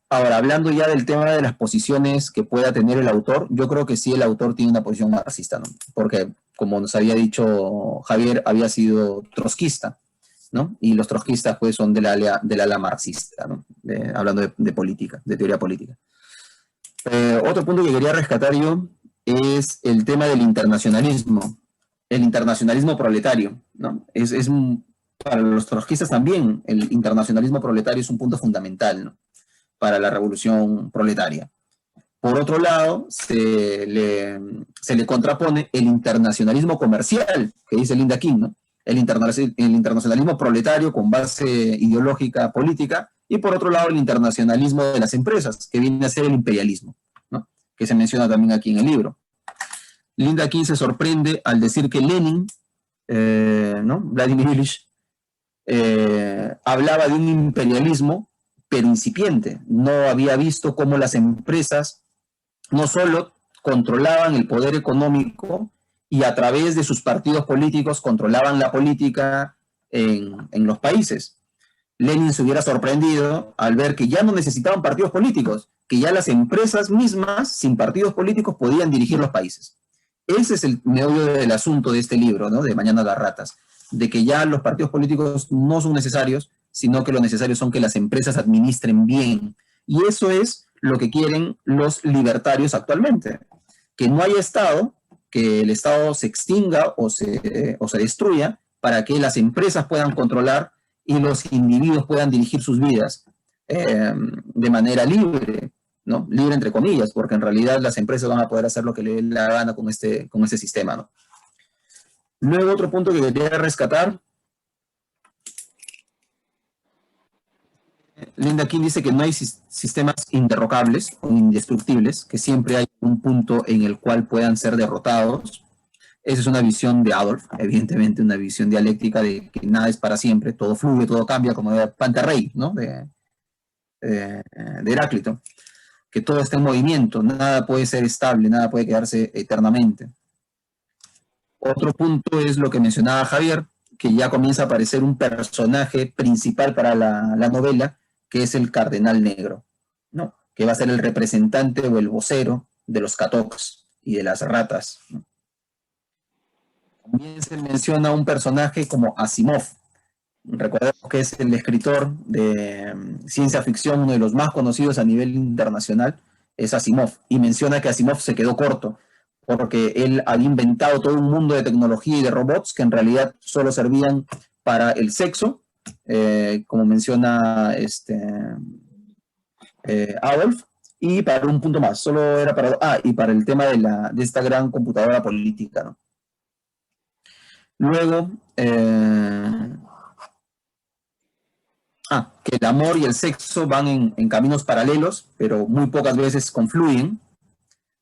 Ahora, hablando ya del tema de las posiciones que pueda tener el autor, yo creo que sí el autor tiene una posición marxista, ¿no? Porque, como nos había dicho Javier, había sido trotskista, ¿no? Y los trotskistas, pues, son del ala marxista, ¿no? Hablando de política, de teoría política. Otro punto que quería rescatar yo es el tema del internacionalismo, el internacionalismo proletario, ¿no? Para los trotskistas también el internacionalismo proletario es un punto fundamental, ¿no? Para la revolución proletaria. Por otro lado, se le contrapone el internacionalismo comercial, que dice Linda King, ¿no? El internacionalismo proletario con base ideológica política, y por otro lado el internacionalismo de las empresas, que viene a ser el imperialismo, ¿no? Que se menciona también aquí en el libro. Linda King se sorprende al decir que Lenin, ¿no? Vladimir Ilich, hablaba de un imperialismo pero incipiente. No había visto cómo las empresas no solo controlaban el poder económico y a través de sus partidos políticos controlaban la política en los países. Lenin se hubiera sorprendido al ver que ya no necesitaban partidos políticos, que ya las empresas mismas, sin partidos políticos, podían dirigir los países. Ese es el meollo del asunto de este libro, ¿no? De Mañana las ratas. de que ya los partidos políticos no son necesarios, sino que lo necesario son que las empresas administren bien. Y eso es lo que quieren los libertarios actualmente. Que no haya Estado, que el Estado se extinga o se destruya para que las empresas puedan controlar y los individuos puedan dirigir sus vidas de manera libre, ¿no? Libre entre comillas, porque en realidad las empresas van a poder hacer lo que les dé la gana con este sistema, ¿no? Luego otro punto que quería rescatar. Linda King dice que no hay sistemas inderrocables o indestructibles, que siempre hay un punto en el cual puedan ser derrotados. Esa es una visión de Adolf, evidentemente una visión dialéctica de que nada es para siempre, todo fluye, todo cambia, como de Panterrey, ¿no? de Heráclito, que todo está en movimiento, nada puede ser estable, nada puede quedarse eternamente. Otro punto es lo que mencionaba Javier, que ya comienza a aparecer un personaje principal para la novela, que es el Cardenal Negro, ¿no? Que va a ser el representante o el vocero de los Catox y de las ratas, ¿no? También se menciona un personaje como Asimov. Recordemos que es el escritor de ciencia ficción, uno de los más conocidos a nivel internacional, es Asimov. Y menciona que Asimov se quedó corto, porque él había inventado todo un mundo de tecnología y de robots que en realidad solo servían para el sexo, como menciona Adolf, y para un punto más, solo era para, y para el tema de esta gran computadora política, ¿no? Luego, que el amor y el sexo van en caminos paralelos, pero muy pocas veces confluyen,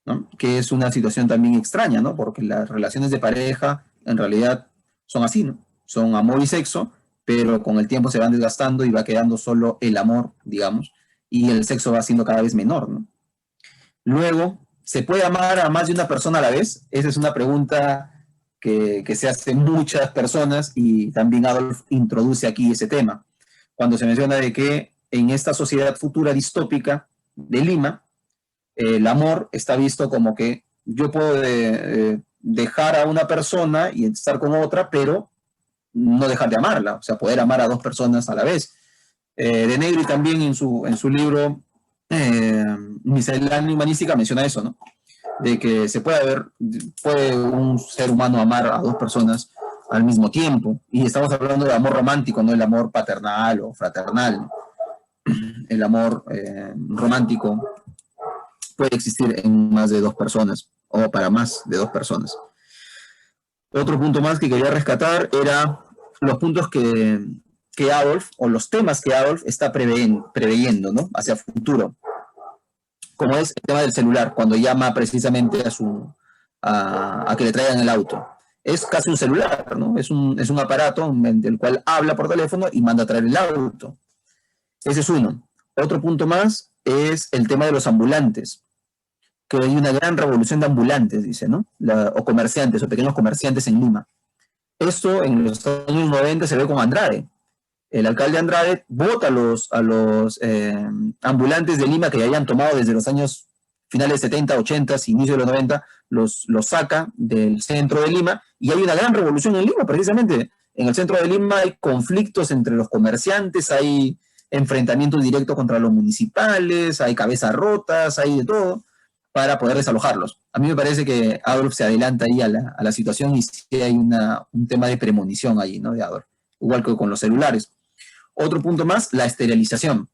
¿no? Que es una situación también extraña, ¿no? Porque las relaciones de pareja en realidad son así, ¿no? Son amor y sexo, pero con el tiempo se van desgastando y va quedando solo el amor, digamos, y el sexo va siendo cada vez menor, ¿no? Luego, ¿se puede amar a más de una persona a la vez? Esa es una pregunta que se hacen muchas personas y también Adolf introduce aquí ese tema. Cuando se menciona de que en esta sociedad futura distópica de Lima, el amor está visto como que yo puedo dejar a una persona y estar con otra, pero no dejar de amarla, o sea, poder amar a dos personas a la vez. De Negri también en su libro Miscelánea Humanística menciona eso, ¿no? De que puede un ser humano amar a dos personas al mismo tiempo, y estamos hablando de amor romántico, no el amor paternal o fraternal, ¿no? El amor romántico puede existir en más de dos personas o para más de dos personas. Otro punto más que quería rescatar era los puntos que Adolf, o los temas que Adolf está preveyendo, ¿no? Hacia futuro, como es el tema del celular, cuando llama precisamente a que le traigan el auto. Es casi un celular, ¿no? Es un aparato del cual habla por teléfono y manda a traer el auto. Ese es uno. Otro punto más es el tema de los ambulantes, que hay una gran revolución de ambulantes, dice, ¿no? O comerciantes, o pequeños comerciantes en Lima. Esto en los años 90 se ve con Andrade. El alcalde Andrade vota a los ambulantes de Lima que ya habían tomado desde los años finales 70, 80, inicio de los 90, los saca del centro de Lima, y hay una gran revolución en Lima, precisamente. En el centro de Lima hay conflictos entre los comerciantes, hay enfrentamientos directos contra los municipales, hay cabezas rotas, hay de todo, para poder desalojarlos. A mí me parece que Adolf se adelanta ahí a la situación, y sí hay un tema de premonición allí, ¿no? De Adolf, igual que con los celulares. Otro punto más, la esterilización.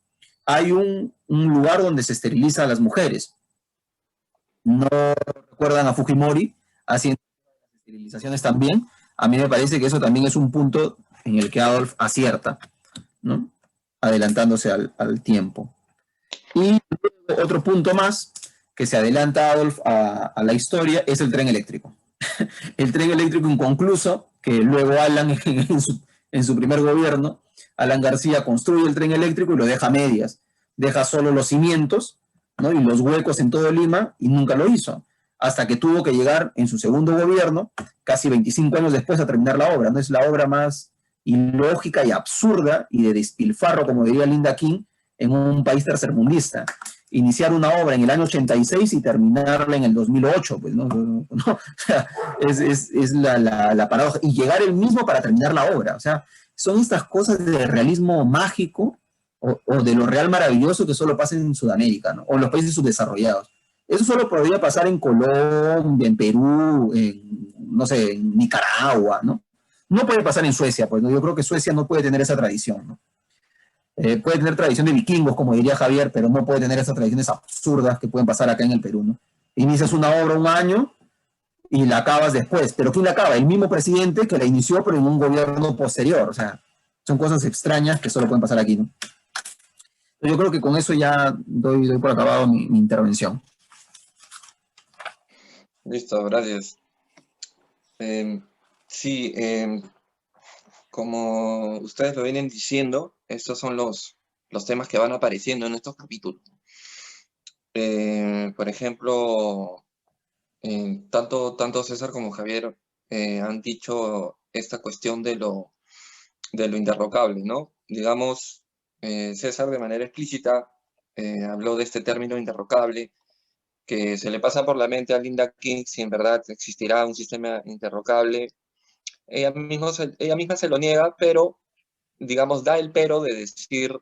Hay un lugar donde se esterilizan a las mujeres. No recuerdan a Fujimori haciendo esterilizaciones también. A mí me parece que eso también es un punto en el que Adolf acierta, ¿no? Adelantándose al tiempo. Y otro punto más que se adelanta Adolf a la historia es el tren eléctrico. El tren eléctrico inconcluso, que luego Alan en su primer gobierno, Alan García construye el tren eléctrico y lo deja a medias. Deja solo los cimientos, ¿no? Y los huecos en todo Lima, y nunca lo hizo. Hasta que tuvo que llegar en su segundo gobierno, casi 25 años después, a terminar la obra. ¿No? Es la obra más ilógica y absurda y de despilfarro, como diría Linda King, en un país tercermundista. iniciar una obra en el año 86 y terminarla en el 2008, pues, ¿no? O sea, es la paradoja. Y llegar el mismo para terminar la obra. O sea, son estas cosas de realismo mágico o de lo real maravilloso que solo pasa en Sudamérica, ¿no? O en los países subdesarrollados. Eso solo podría pasar en Colombia, en Perú, no sé, en Nicaragua, ¿no? No puede pasar en Suecia, pues, ¿no? Yo creo que Suecia no puede tener esa tradición, ¿no? Puede tener tradición de vikingos, como diría Javier, pero no puede tener esas tradiciones absurdas que pueden pasar acá en el Perú, ¿no? Inicias una obra un año y la acabas después. ¿Pero quién la acaba? El mismo presidente que la inició, pero en un gobierno posterior. O sea, son cosas extrañas que solo pueden pasar aquí, ¿no? Yo creo que con eso ya doy por acabado mi intervención. Listo, gracias. Sí, como ustedes lo vienen diciendo, estos son los temas que van apareciendo en estos capítulos. Por ejemplo, tanto César como Javier han dicho esta cuestión de lo interrogable, ¿no? Digamos, César de manera explícita habló de este término interrogable que se le pasa por la mente a Linda King si en verdad existirá un sistema interrogable. Ella misma se lo niega, pero, digamos, da el pero de decir,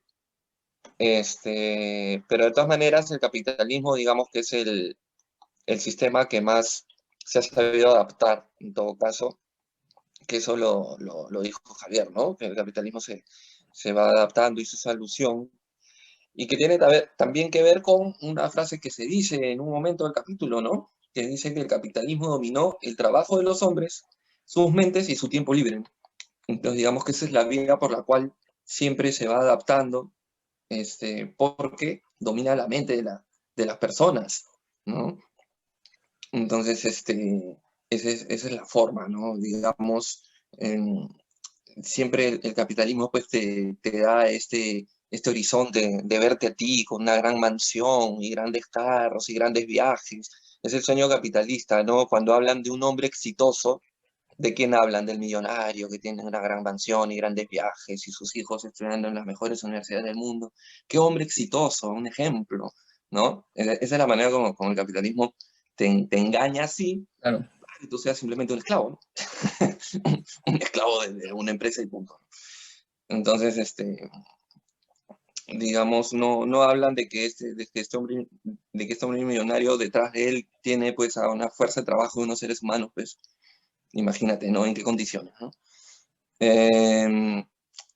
pero de todas maneras el capitalismo, digamos que es el sistema que más se ha sabido adaptar, en todo caso, que eso lo dijo Javier, ¿no? Que el capitalismo se va adaptando, hizo esa alusión, y que tiene también que ver con una frase que se dice en un momento del capítulo, ¿no? Que dice que el capitalismo dominó el trabajo de los hombres, sus mentes y su tiempo libre. Entonces, digamos que esa es la vía por la cual siempre se va adaptando, porque domina la mente de las personas, ¿no? Entonces, esa es la forma, ¿no? Digamos, siempre el capitalismo pues te da este horizonte de verte a ti con una gran mansión y grandes carros y grandes viajes. Es el sueño capitalista, ¿no? Cuando hablan de un hombre exitoso, ¿de quién hablan? Del millonario que tiene una gran mansión y grandes viajes y sus hijos estudiando en las mejores universidades del mundo. ¡Qué hombre exitoso! Un ejemplo, ¿no? Esa es la manera como el capitalismo te engaña así, Claro. para que tú seas simplemente un esclavo, ¿no? Un esclavo de una empresa y punto. Entonces, digamos, no hablan de que este hombre millonario detrás de él tiene pues a una fuerza de trabajo de unos seres humanos, pues imagínate, ¿no? En qué condiciones, ¿no?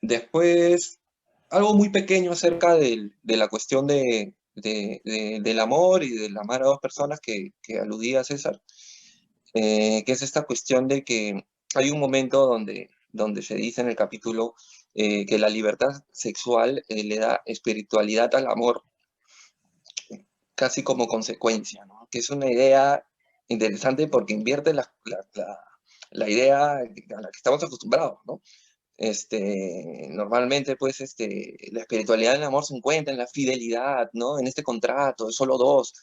Después, algo muy pequeño acerca de la cuestión del amor y del amar a dos personas que aludía César, que es esta cuestión de que hay un momento donde se dice en el capítulo que la libertad sexual le da espiritualidad al amor, casi como consecuencia, ¿no? Que es una idea interesante porque invierte la idea a la que estamos acostumbrados, ¿no? Normalmente, pues, la espiritualidad del amor se encuentra en la fidelidad, ¿no? En este contrato de solo dos,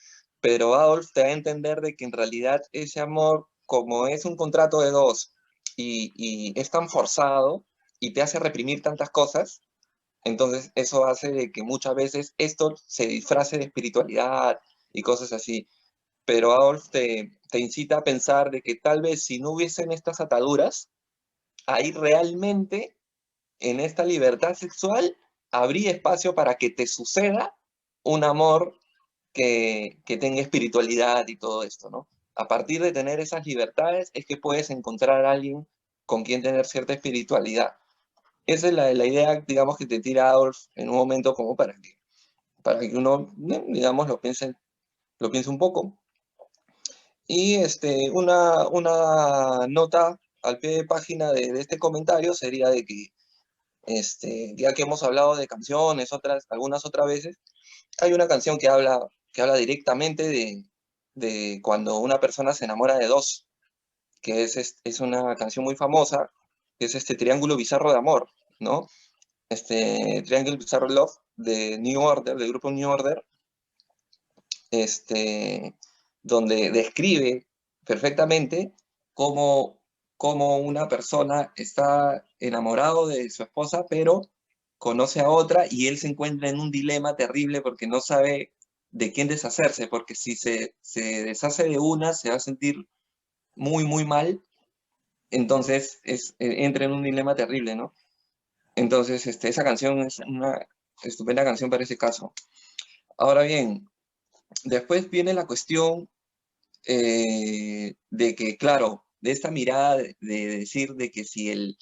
pero Adolf te da a entender de que en realidad ese amor, como es un contrato de dos y es tan forzado y te hace reprimir tantas cosas, entonces eso hace de que muchas veces esto se disfrace de espiritualidad y cosas así. Pero Adolf te incita a pensar de que tal vez si no hubiesen estas ataduras, ahí realmente en esta libertad sexual habría espacio para que te suceda un amor que tenga espiritualidad y todo esto, ¿no? A partir de tener esas libertades es que puedes encontrar a alguien con quien tener cierta espiritualidad. Esa es la idea, digamos, que te tira Adolf en un momento como para que uno, digamos, lo piense un poco. Y una nota al pie de página de este comentario sería de que, ya que hemos hablado de canciones, algunas otras veces, hay una canción que habla directamente de cuando una persona se enamora de dos, que es una canción muy famosa, que es Triángulo Bizarro de Amor, ¿no? Triangle Bizarre Love de New Order, del grupo New Order, donde describe perfectamente cómo una persona está enamorado de su esposa, pero conoce a otra y él se encuentra en un dilema terrible porque no sabe de quién deshacerse, porque si se deshace de una, se va a sentir muy, muy mal, entonces entra en un dilema terrible, ¿no? Entonces, esa canción es una estupenda canción para ese caso. Ahora bien, después viene la cuestión de que, claro, de esta mirada de decir de que si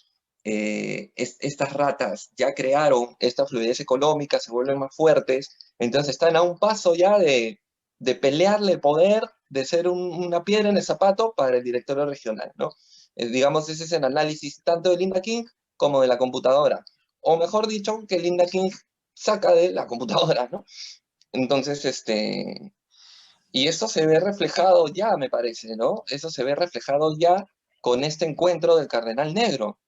estas ratas ya crearon esta fluidez económica, se vuelven más fuertes, entonces están a un paso ya de pelearle el poder, de ser una piedra en el zapato para el directorio regional, ¿no? Digamos, ese es el análisis tanto de Linda King como de la computadora. O mejor dicho, que Linda King saca de la computadora, ¿no? Entonces, y esto se ve reflejado ya, me parece, ¿no? Eso se ve reflejado ya con este encuentro del Cardenal Negro,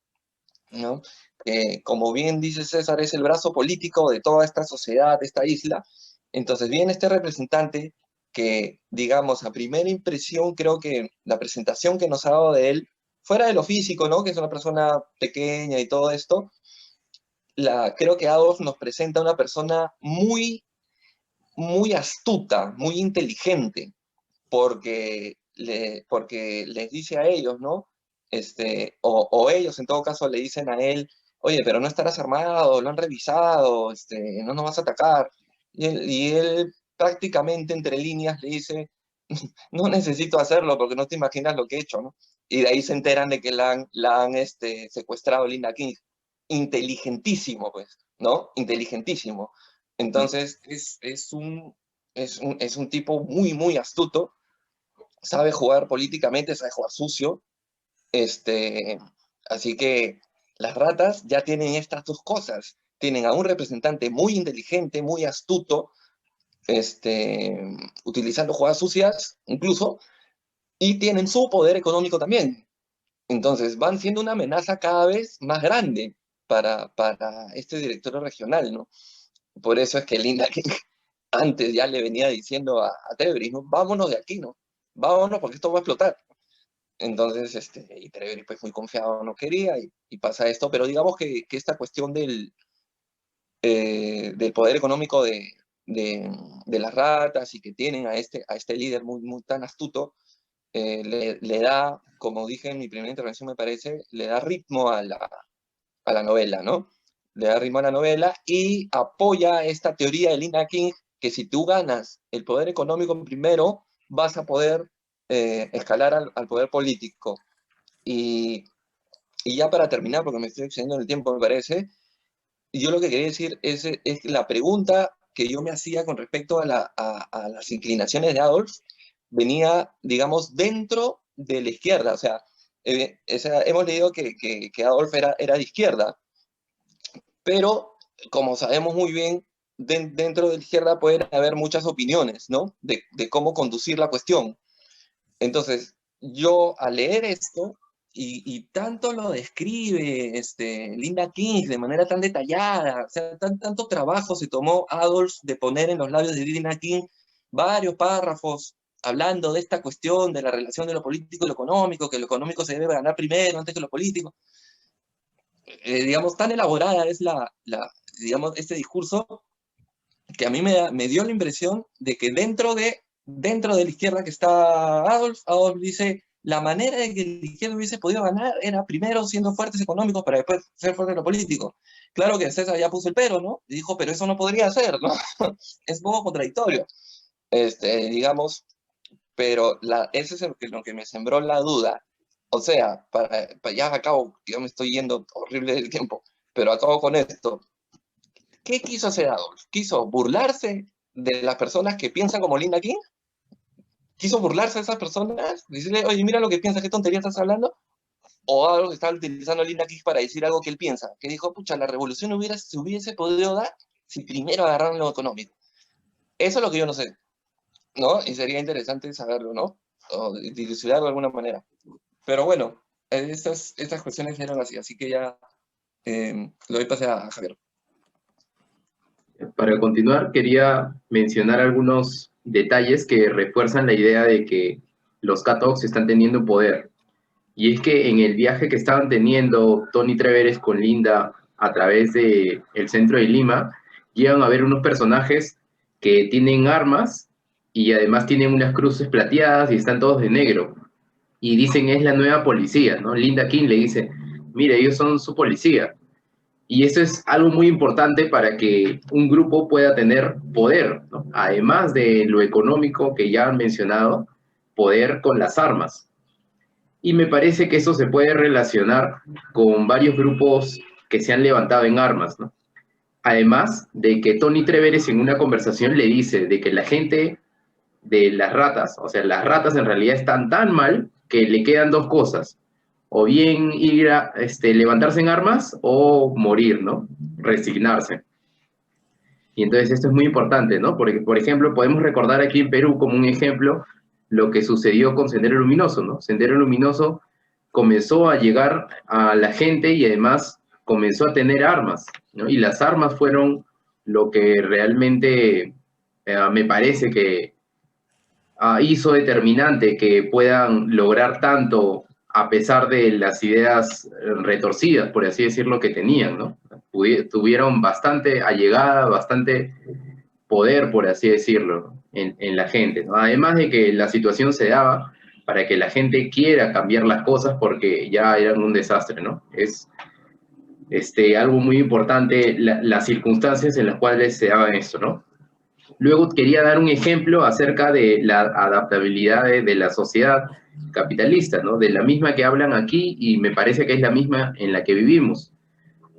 ¿no? Que, como bien dice César, es el brazo político de toda esta sociedad, de esta isla. Entonces viene este representante que, digamos, a primera impresión, creo que la presentación que nos ha dado de él, fuera de lo físico, ¿no? Que es una persona pequeña y todo esto, creo que Adolf nos presenta a una persona muy, muy astuta, muy inteligente, porque les dice a ellos, ¿no? O ellos en todo caso le dicen a él, oye, pero no estarás armado, lo han revisado, no nos vas a atacar. Y él prácticamente entre líneas le dice, no necesito hacerlo porque no te imaginas lo que he hecho, ¿no? Y de ahí se enteran de que la han secuestrado Linda King. Inteligentísimo, pues, ¿no? Inteligentísimo. Entonces, es un tipo muy, muy astuto, sabe jugar políticamente, sabe jugar sucio, así que las ratas ya tienen estas dos cosas. Tienen a un representante muy inteligente, muy astuto, utilizando jugadas sucias incluso, y tienen su poder económico también. Entonces van siendo una amenaza cada vez más grande para este directorio regional, ¿no? Por eso es que Linda King antes ya le venía diciendo a Treveri, ¿no? Vámonos de aquí, ¿no? Vámonos porque esto va a explotar. Entonces, y Treveri pues muy confiado no quería y pasa esto, pero digamos que esta cuestión del poder económico de las ratas y que tienen a este líder muy, muy tan astuto, le da, como dije en mi primera intervención me parece, le da ritmo a la novela, ¿no? Le da ritmo a la novela y apoya esta teoría de Linda King que si tú ganas el poder económico primero, vas a poder escalar al poder político. Y ya para terminar, porque me estoy excediendo en el tiempo, me parece, yo lo que quería decir es la pregunta que yo me hacía con respecto a las inclinaciones de Adolf, venía, digamos, dentro de la izquierda. O sea, hemos leído que Adolf era de izquierda, pero como sabemos muy bien, dentro de la izquierda pueden haber muchas opiniones, ¿no? De cómo conducir la cuestión. Entonces, yo al leer esto, y tanto lo describe Linda King de manera tan detallada, o sea, tanto trabajo se tomó Adolf de poner en los labios de Linda King varios párrafos hablando de esta cuestión, de la relación de lo político y lo económico, que lo económico se debe ganar primero antes que lo político. Digamos, tan elaborada es digamos, este discurso que a mí me dio la impresión de que dentro de la izquierda que está Adolf dice, la manera de que la izquierda hubiese podido ganar era primero siendo fuertes económicos para después ser fuertes en lo político. Claro que César ya puso el pero, ¿no? Y dijo, pero eso no podría ser, ¿no? Es un poco contradictorio, digamos, pero eso es lo que me sembró la duda. O sea, ya acabo, yo me estoy yendo horrible del tiempo, pero acabo con esto. ¿Qué quiso hacer Adolf? ¿Quiso burlarse de las personas que piensan como Linda King? ¿Quiso burlarse de esas personas? Decirle, oye, mira lo que piensas, qué tontería estás hablando. O Adolf estaba utilizando a Linda King para decir algo que él piensa. Que dijo, pucha, la revolución se hubiese podido dar si primero agarraron lo económico. Eso es lo que yo no sé, ¿no? Y sería interesante saberlo, ¿no? O dilucidarlo de alguna manera. Pero bueno, estas cuestiones eran así que ya le doy pase a Javier. Para continuar, quería mencionar algunos detalles que refuerzan la idea de que los Catox están teniendo poder. Y es que en el viaje que estaban teniendo Tony Treveres con Linda a través del centro de Lima, llegan a ver unos personajes que tienen armas y además tienen unas cruces plateadas y están todos de negro. Y dicen es la nueva policía, ¿no? Linda King le dice, mire, ellos son su policía. Y eso es algo muy importante para que un grupo pueda tener poder, ¿no? Además de lo económico que ya han mencionado, poder con las armas. Y me parece que eso se puede relacionar con varios grupos que se han levantado en armas, ¿no? Además de que Tony Treveres en una conversación le dice de que la gente de las ratas, o sea, las ratas en realidad están tan mal que le quedan dos cosas, o bien ir a levantarse en armas o morir, ¿no? Resignarse. Y entonces esto es muy importante, ¿no? Porque, por ejemplo, podemos recordar aquí en Perú como un ejemplo lo que sucedió con Sendero Luminoso, ¿no? Sendero Luminoso comenzó a llegar a la gente y además comenzó a tener armas, ¿no? Y las armas fueron lo que realmente me parece que hizo determinante que puedan lograr tanto a pesar de las ideas retorcidas, por así decirlo, que tenían, ¿no? Tuvieron bastante allegada, bastante poder, por así decirlo, en la gente, ¿no? Además de que la situación se daba para que la gente quiera cambiar las cosas porque ya eran un desastre, ¿no? Es algo muy importante las circunstancias en las cuales se daba esto, ¿no? Luego quería dar un ejemplo acerca de la adaptabilidad de la sociedad capitalista, ¿no? De la misma que hablan aquí y me parece que es la misma en la que vivimos.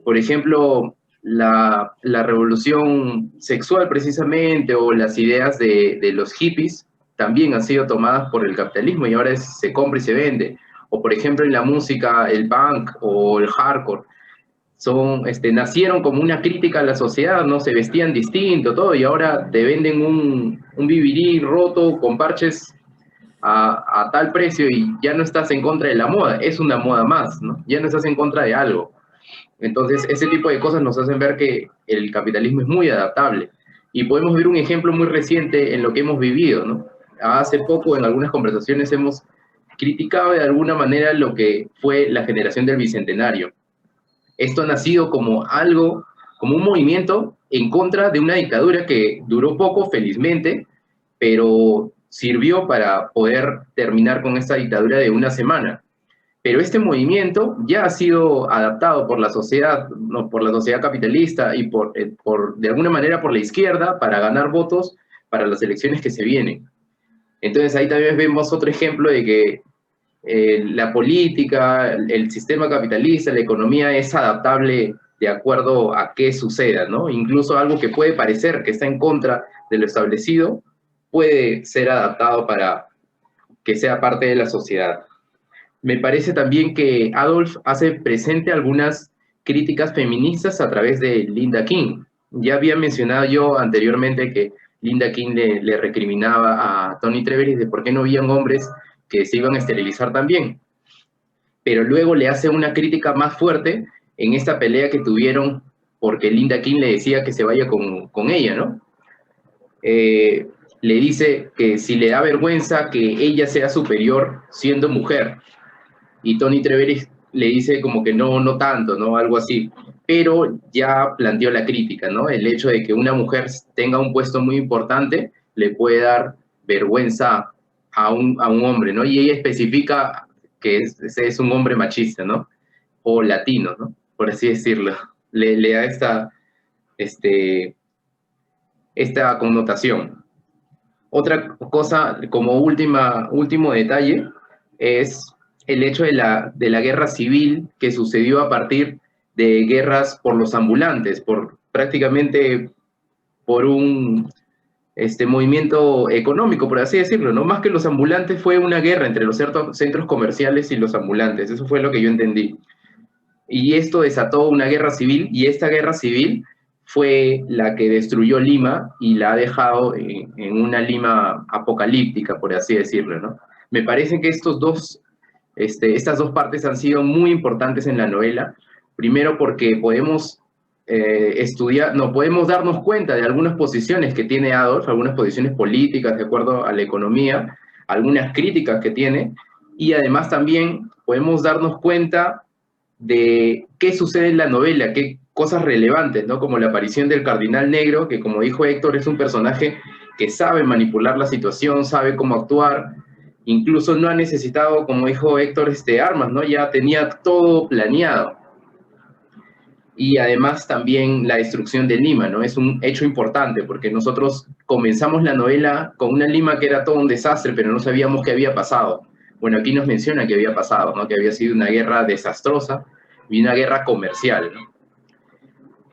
Por ejemplo, la revolución sexual precisamente o las ideas de los hippies también han sido tomadas por el capitalismo y ahora se compra y se vende. O por ejemplo en la música, el punk o el hardcore nacieron como una crítica a la sociedad, ¿no? Se vestían distinto, todo, y ahora te venden un vivirí roto con parches a tal precio y ya no estás en contra de la moda, es una moda más, ¿no? Ya no estás en contra de algo. Entonces, ese tipo de cosas nos hacen ver que el capitalismo es muy adaptable. Y podemos ver un ejemplo muy reciente en lo que hemos vivido, ¿no? Hace poco, en algunas conversaciones, hemos criticado de alguna manera lo que fue la generación del Bicentenario. Esto ha nacido como algo, como un movimiento en contra de una dictadura que duró poco, felizmente, pero sirvió para poder terminar con esta dictadura de una semana. Pero este movimiento ya ha sido adaptado por la sociedad, ¿no? Por la sociedad capitalista y de alguna manera por la izquierda para ganar votos para las elecciones que se vienen. Entonces ahí también vemos otro ejemplo de que la política, el sistema capitalista, la economía es adaptable de acuerdo a qué suceda, ¿no? Incluso algo que puede parecer que está en contra de lo establecido puede ser adaptado para que sea parte de la sociedad. Me parece también que Adolf hace presente algunas críticas feministas a través de Linda King. Ya había mencionado yo anteriormente que Linda King le recriminaba a Tony Treveris de por qué no habían hombres que se iban a esterilizar también. Pero luego le hace una crítica más fuerte en esta pelea que tuvieron porque Linda King le decía que se vaya con ella, ¿no? Le dice que si le da vergüenza que ella sea superior siendo mujer. Y Tony Treveris le dice como que no tanto, ¿no? Algo así. Pero ya planteó la crítica, ¿no? El hecho de que una mujer tenga un puesto muy importante le puede dar vergüenza a un hombre, ¿no? Y ella especifica que es un hombre machista, ¿no? O latino, ¿no? Por así decirlo. Le da esta connotación. Otra cosa, como último detalle, es el hecho de la guerra civil que sucedió a partir de guerras por los ambulantes, prácticamente por un movimiento económico, por así decirlo, ¿no? Más que los ambulantes fue una guerra entre los centros comerciales y los ambulantes, eso fue lo que yo entendí. Y esto desató una guerra civil, y esta guerra civil fue la que destruyó Lima y la ha dejado en una Lima apocalíptica, por así decirlo, ¿no? Me parece que estas dos partes han sido muy importantes en la novela. Primero porque podemos podemos darnos cuenta de algunas posiciones que tiene Adolf, algunas posiciones políticas de acuerdo a la economía, algunas críticas que tiene, y además también podemos darnos cuenta de qué sucede en la novela, qué cosas relevantes, ¿no? Como la aparición del Cardinal Negro, que como dijo Héctor, es un personaje que sabe manipular la situación, sabe cómo actuar, incluso no ha necesitado, como dijo Héctor, armas, ¿no? Ya tenía todo planeado. Y además también la destrucción de Lima, ¿no? Es un hecho importante, porque nosotros comenzamos la novela con una Lima que era todo un desastre, pero no sabíamos qué había pasado. Bueno, aquí nos menciona que había pasado, ¿no? Que había sido una guerra desastrosa y una guerra comercial, ¿no?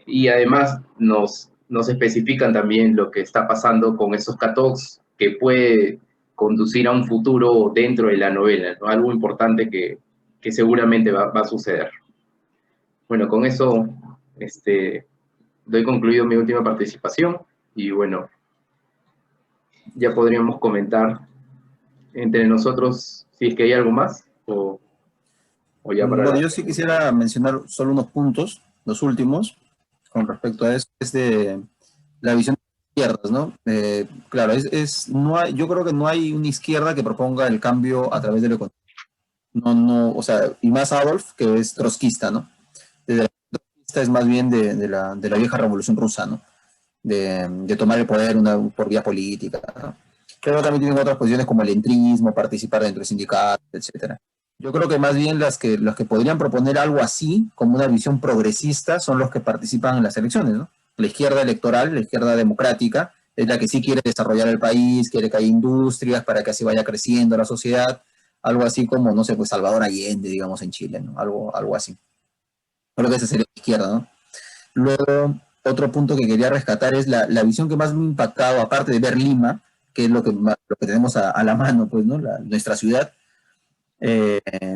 Y además nos especifican también lo que está pasando con esos Katoks, que puede conducir a un futuro dentro de la novela, ¿no? Algo importante que seguramente va a suceder. Bueno, con eso doy concluido mi última participación y bueno, ya podríamos comentar entre nosotros si es que hay algo más o ya para... Bueno, yo sí quisiera mencionar solo unos puntos, los últimos, con respecto a eso, es de la visión de izquierdas, ¿no? Claro, no hay, yo creo que no hay una izquierda que proponga el cambio a través de lo económico. No, o sea, y más Adolf, que es trotskista, ¿no? Desde la trotskista es más bien de la vieja revolución rusa, ¿no? De tomar el poder por vía política, ¿no? Pero también tienen otras posiciones como el entrismo, participar dentro de sindicatos, etcétera. Yo creo que más bien los que podrían proponer algo así, como una visión progresista, son los que participan en las elecciones, ¿no? La izquierda electoral, la izquierda democrática, es la que sí quiere desarrollar el país, quiere que haya industrias para que así vaya creciendo la sociedad, algo así como, no sé, pues Salvador Allende, digamos, en Chile, ¿no? Algo así. Creo que esa sería la izquierda, ¿no? Luego, otro punto que quería rescatar es la visión que más me ha impactado, aparte de ver Lima, que es lo que tenemos a la mano, pues, ¿no? Nuestra ciudad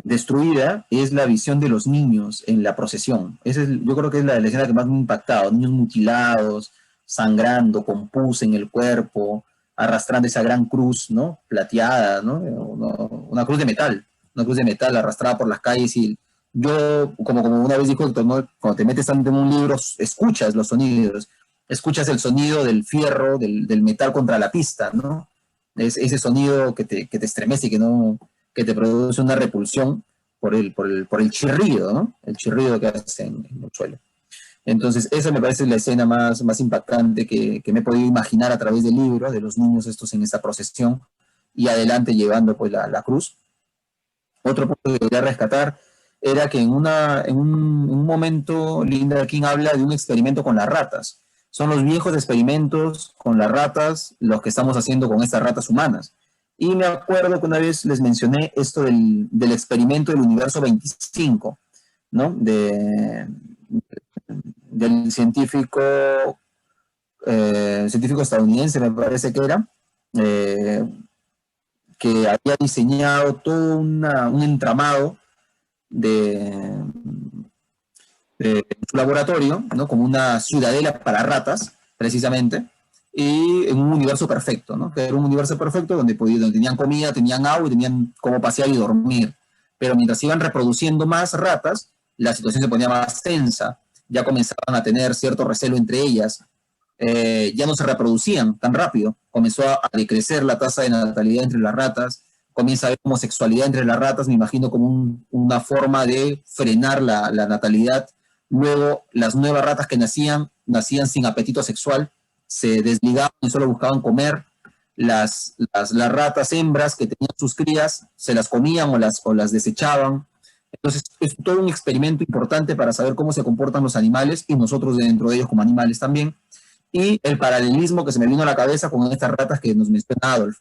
destruida, es la visión de los niños en la procesión. Yo creo que es la escena que más me ha impactado. Niños mutilados, sangrando, con pus en el cuerpo, arrastrando esa gran cruz, ¿no? Plateada, ¿no? Una cruz de metal arrastrada por las calles y yo, como una vez dijo Héctor, ¿no? Cuando te metes en un libro, escuchas los sonidos, escuchas el sonido del fierro, del metal contra la pista, ¿no? Es ese sonido que te estremece y que te produce una repulsión por el chirrido, ¿no? El chirrido que hace en el suelo. Entonces, esa me parece la escena más impactante que me he podido imaginar a través del libro, de los niños estos en esta procesión, y adelante llevando pues la cruz. Otro punto que quería rescatar era que en un momento Linda King habla de un experimento con las ratas. Son los viejos experimentos con las ratas los que estamos haciendo con estas ratas humanas. Y me acuerdo que una vez les mencioné esto del experimento del universo 25, ¿no? Del científico estadounidense, me parece que era, que había diseñado todo un entramado de su laboratorio, ¿no? Como una ciudadela para ratas, precisamente, y en un universo perfecto, ¿no? Que era un universo perfecto donde tenían comida, tenían agua y tenían cómo pasear y dormir. Pero mientras iban reproduciendo más ratas, la situación se ponía más tensa, ya comenzaban a tener cierto recelo entre ellas, ya no se reproducían tan rápido, comenzó a decrecer la tasa de natalidad entre las ratas, comienza a haber homosexualidad entre las ratas, me imagino como una forma de frenar la natalidad. Luego, las nuevas ratas que nacían sin apetito sexual, se desligaban y solo buscaban comer. Las ratas hembras que tenían sus crías se las comían o las desechaban. Entonces, es todo un experimento importante para saber cómo se comportan los animales y nosotros dentro de ellos como animales también. Y el paralelismo que se me vino a la cabeza con estas ratas que nos menciona Adolf,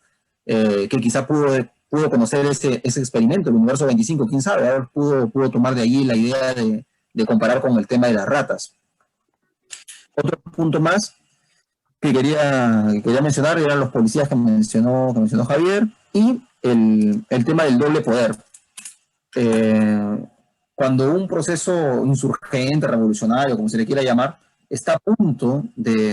que quizá pudo conocer ese experimento, el universo 25, quién sabe, Adolf pudo tomar de allí la idea de comparar con el tema de las ratas. Otro punto más que quería mencionar eran los policías que mencionó Javier y el tema del doble poder. Cuando un proceso insurgente, revolucionario, como se le quiera llamar, está a punto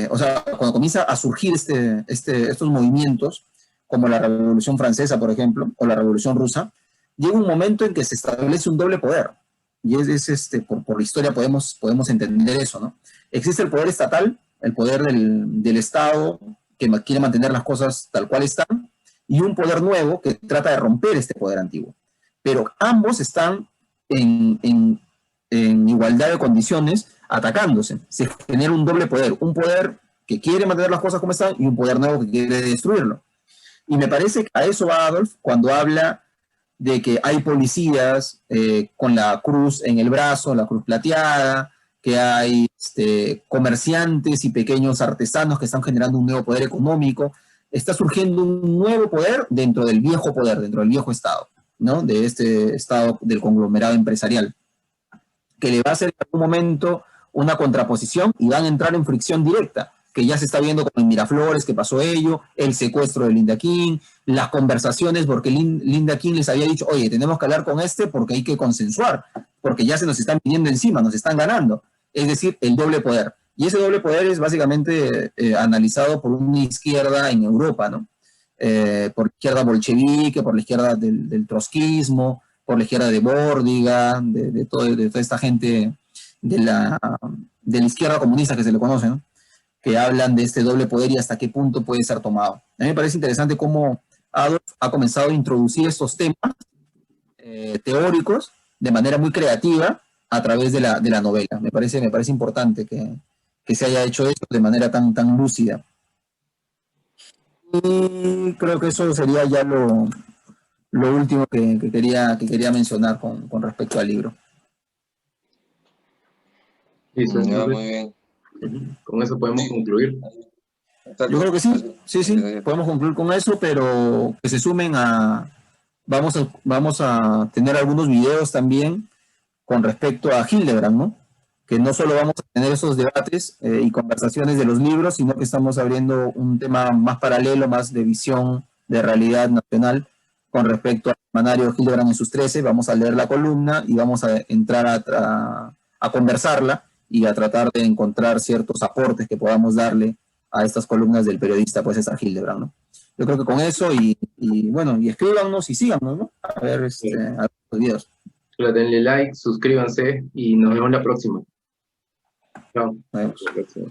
o sea, cuando comienza a surgir estos movimientos, como la Revolución Francesa, por ejemplo, o la Revolución Rusa, llega un momento en que se establece un doble poder. Y por la historia podemos entender eso, ¿no? Existe el poder estatal, el poder del Estado, que quiere mantener las cosas tal cual están, y un poder nuevo que trata de romper este poder antiguo. Pero ambos están en en igualdad de condiciones, atacándose. Se genera un doble poder, un poder que quiere mantener las cosas como están y un poder nuevo que quiere destruirlo. Y me parece que a eso va Adolf cuando habla de que hay policías con la cruz en el brazo, la cruz plateada, que hay comerciantes y pequeños artesanos que están generando un nuevo poder económico. Está surgiendo un nuevo poder dentro del viejo poder, dentro del viejo Estado, ¿no? De este Estado del conglomerado empresarial, que le va a hacer en algún momento una contraposición y van a entrar en fricción directa, que ya se está viendo con el Miraflores, que pasó ello, el secuestro de Linda King, las conversaciones, porque Linda King les había dicho, oye, tenemos que hablar con porque hay que consensuar, porque ya se nos están viniendo encima, nos están ganando. Es decir, el doble poder. Y ese doble poder es básicamente analizado por una izquierda en Europa, ¿no? Por la izquierda bolchevique, por la izquierda del trotskismo, por la izquierda de Bórdiga, de toda esta gente de la izquierda comunista que se le conoce, ¿no? Que hablan de este doble poder y hasta qué punto puede ser tomado. A mí me parece interesante cómo Adolf ha comenzado a introducir estos temas teóricos de manera muy creativa a través de la novela. Me parece importante que se haya hecho esto de manera tan lúcida. Y creo que eso sería ya lo último que quería mencionar con respecto al libro. Listo, muy bien. Con eso podemos concluir. Yo creo que sí, podemos concluir con eso, pero que se sumen vamos a tener algunos videos también con respecto a Hildebrand, ¿no? Que no solo vamos a tener esos debates y conversaciones de los libros, sino que estamos abriendo un tema más paralelo, más de visión de realidad nacional con respecto al semanario Hildebrand en sus 13. Vamos a leer la columna y vamos a entrar a conversarla y a tratar de encontrar ciertos aportes que podamos darle a estas columnas del periodista, pues, César Hildebrand, ¿no? Yo creo que con eso y bueno, y escríbanos y síganos, ¿no? A ver a los videos. Denle like, suscríbanse y nos vemos la próxima. Chao. Nos vemos. Hasta la próxima.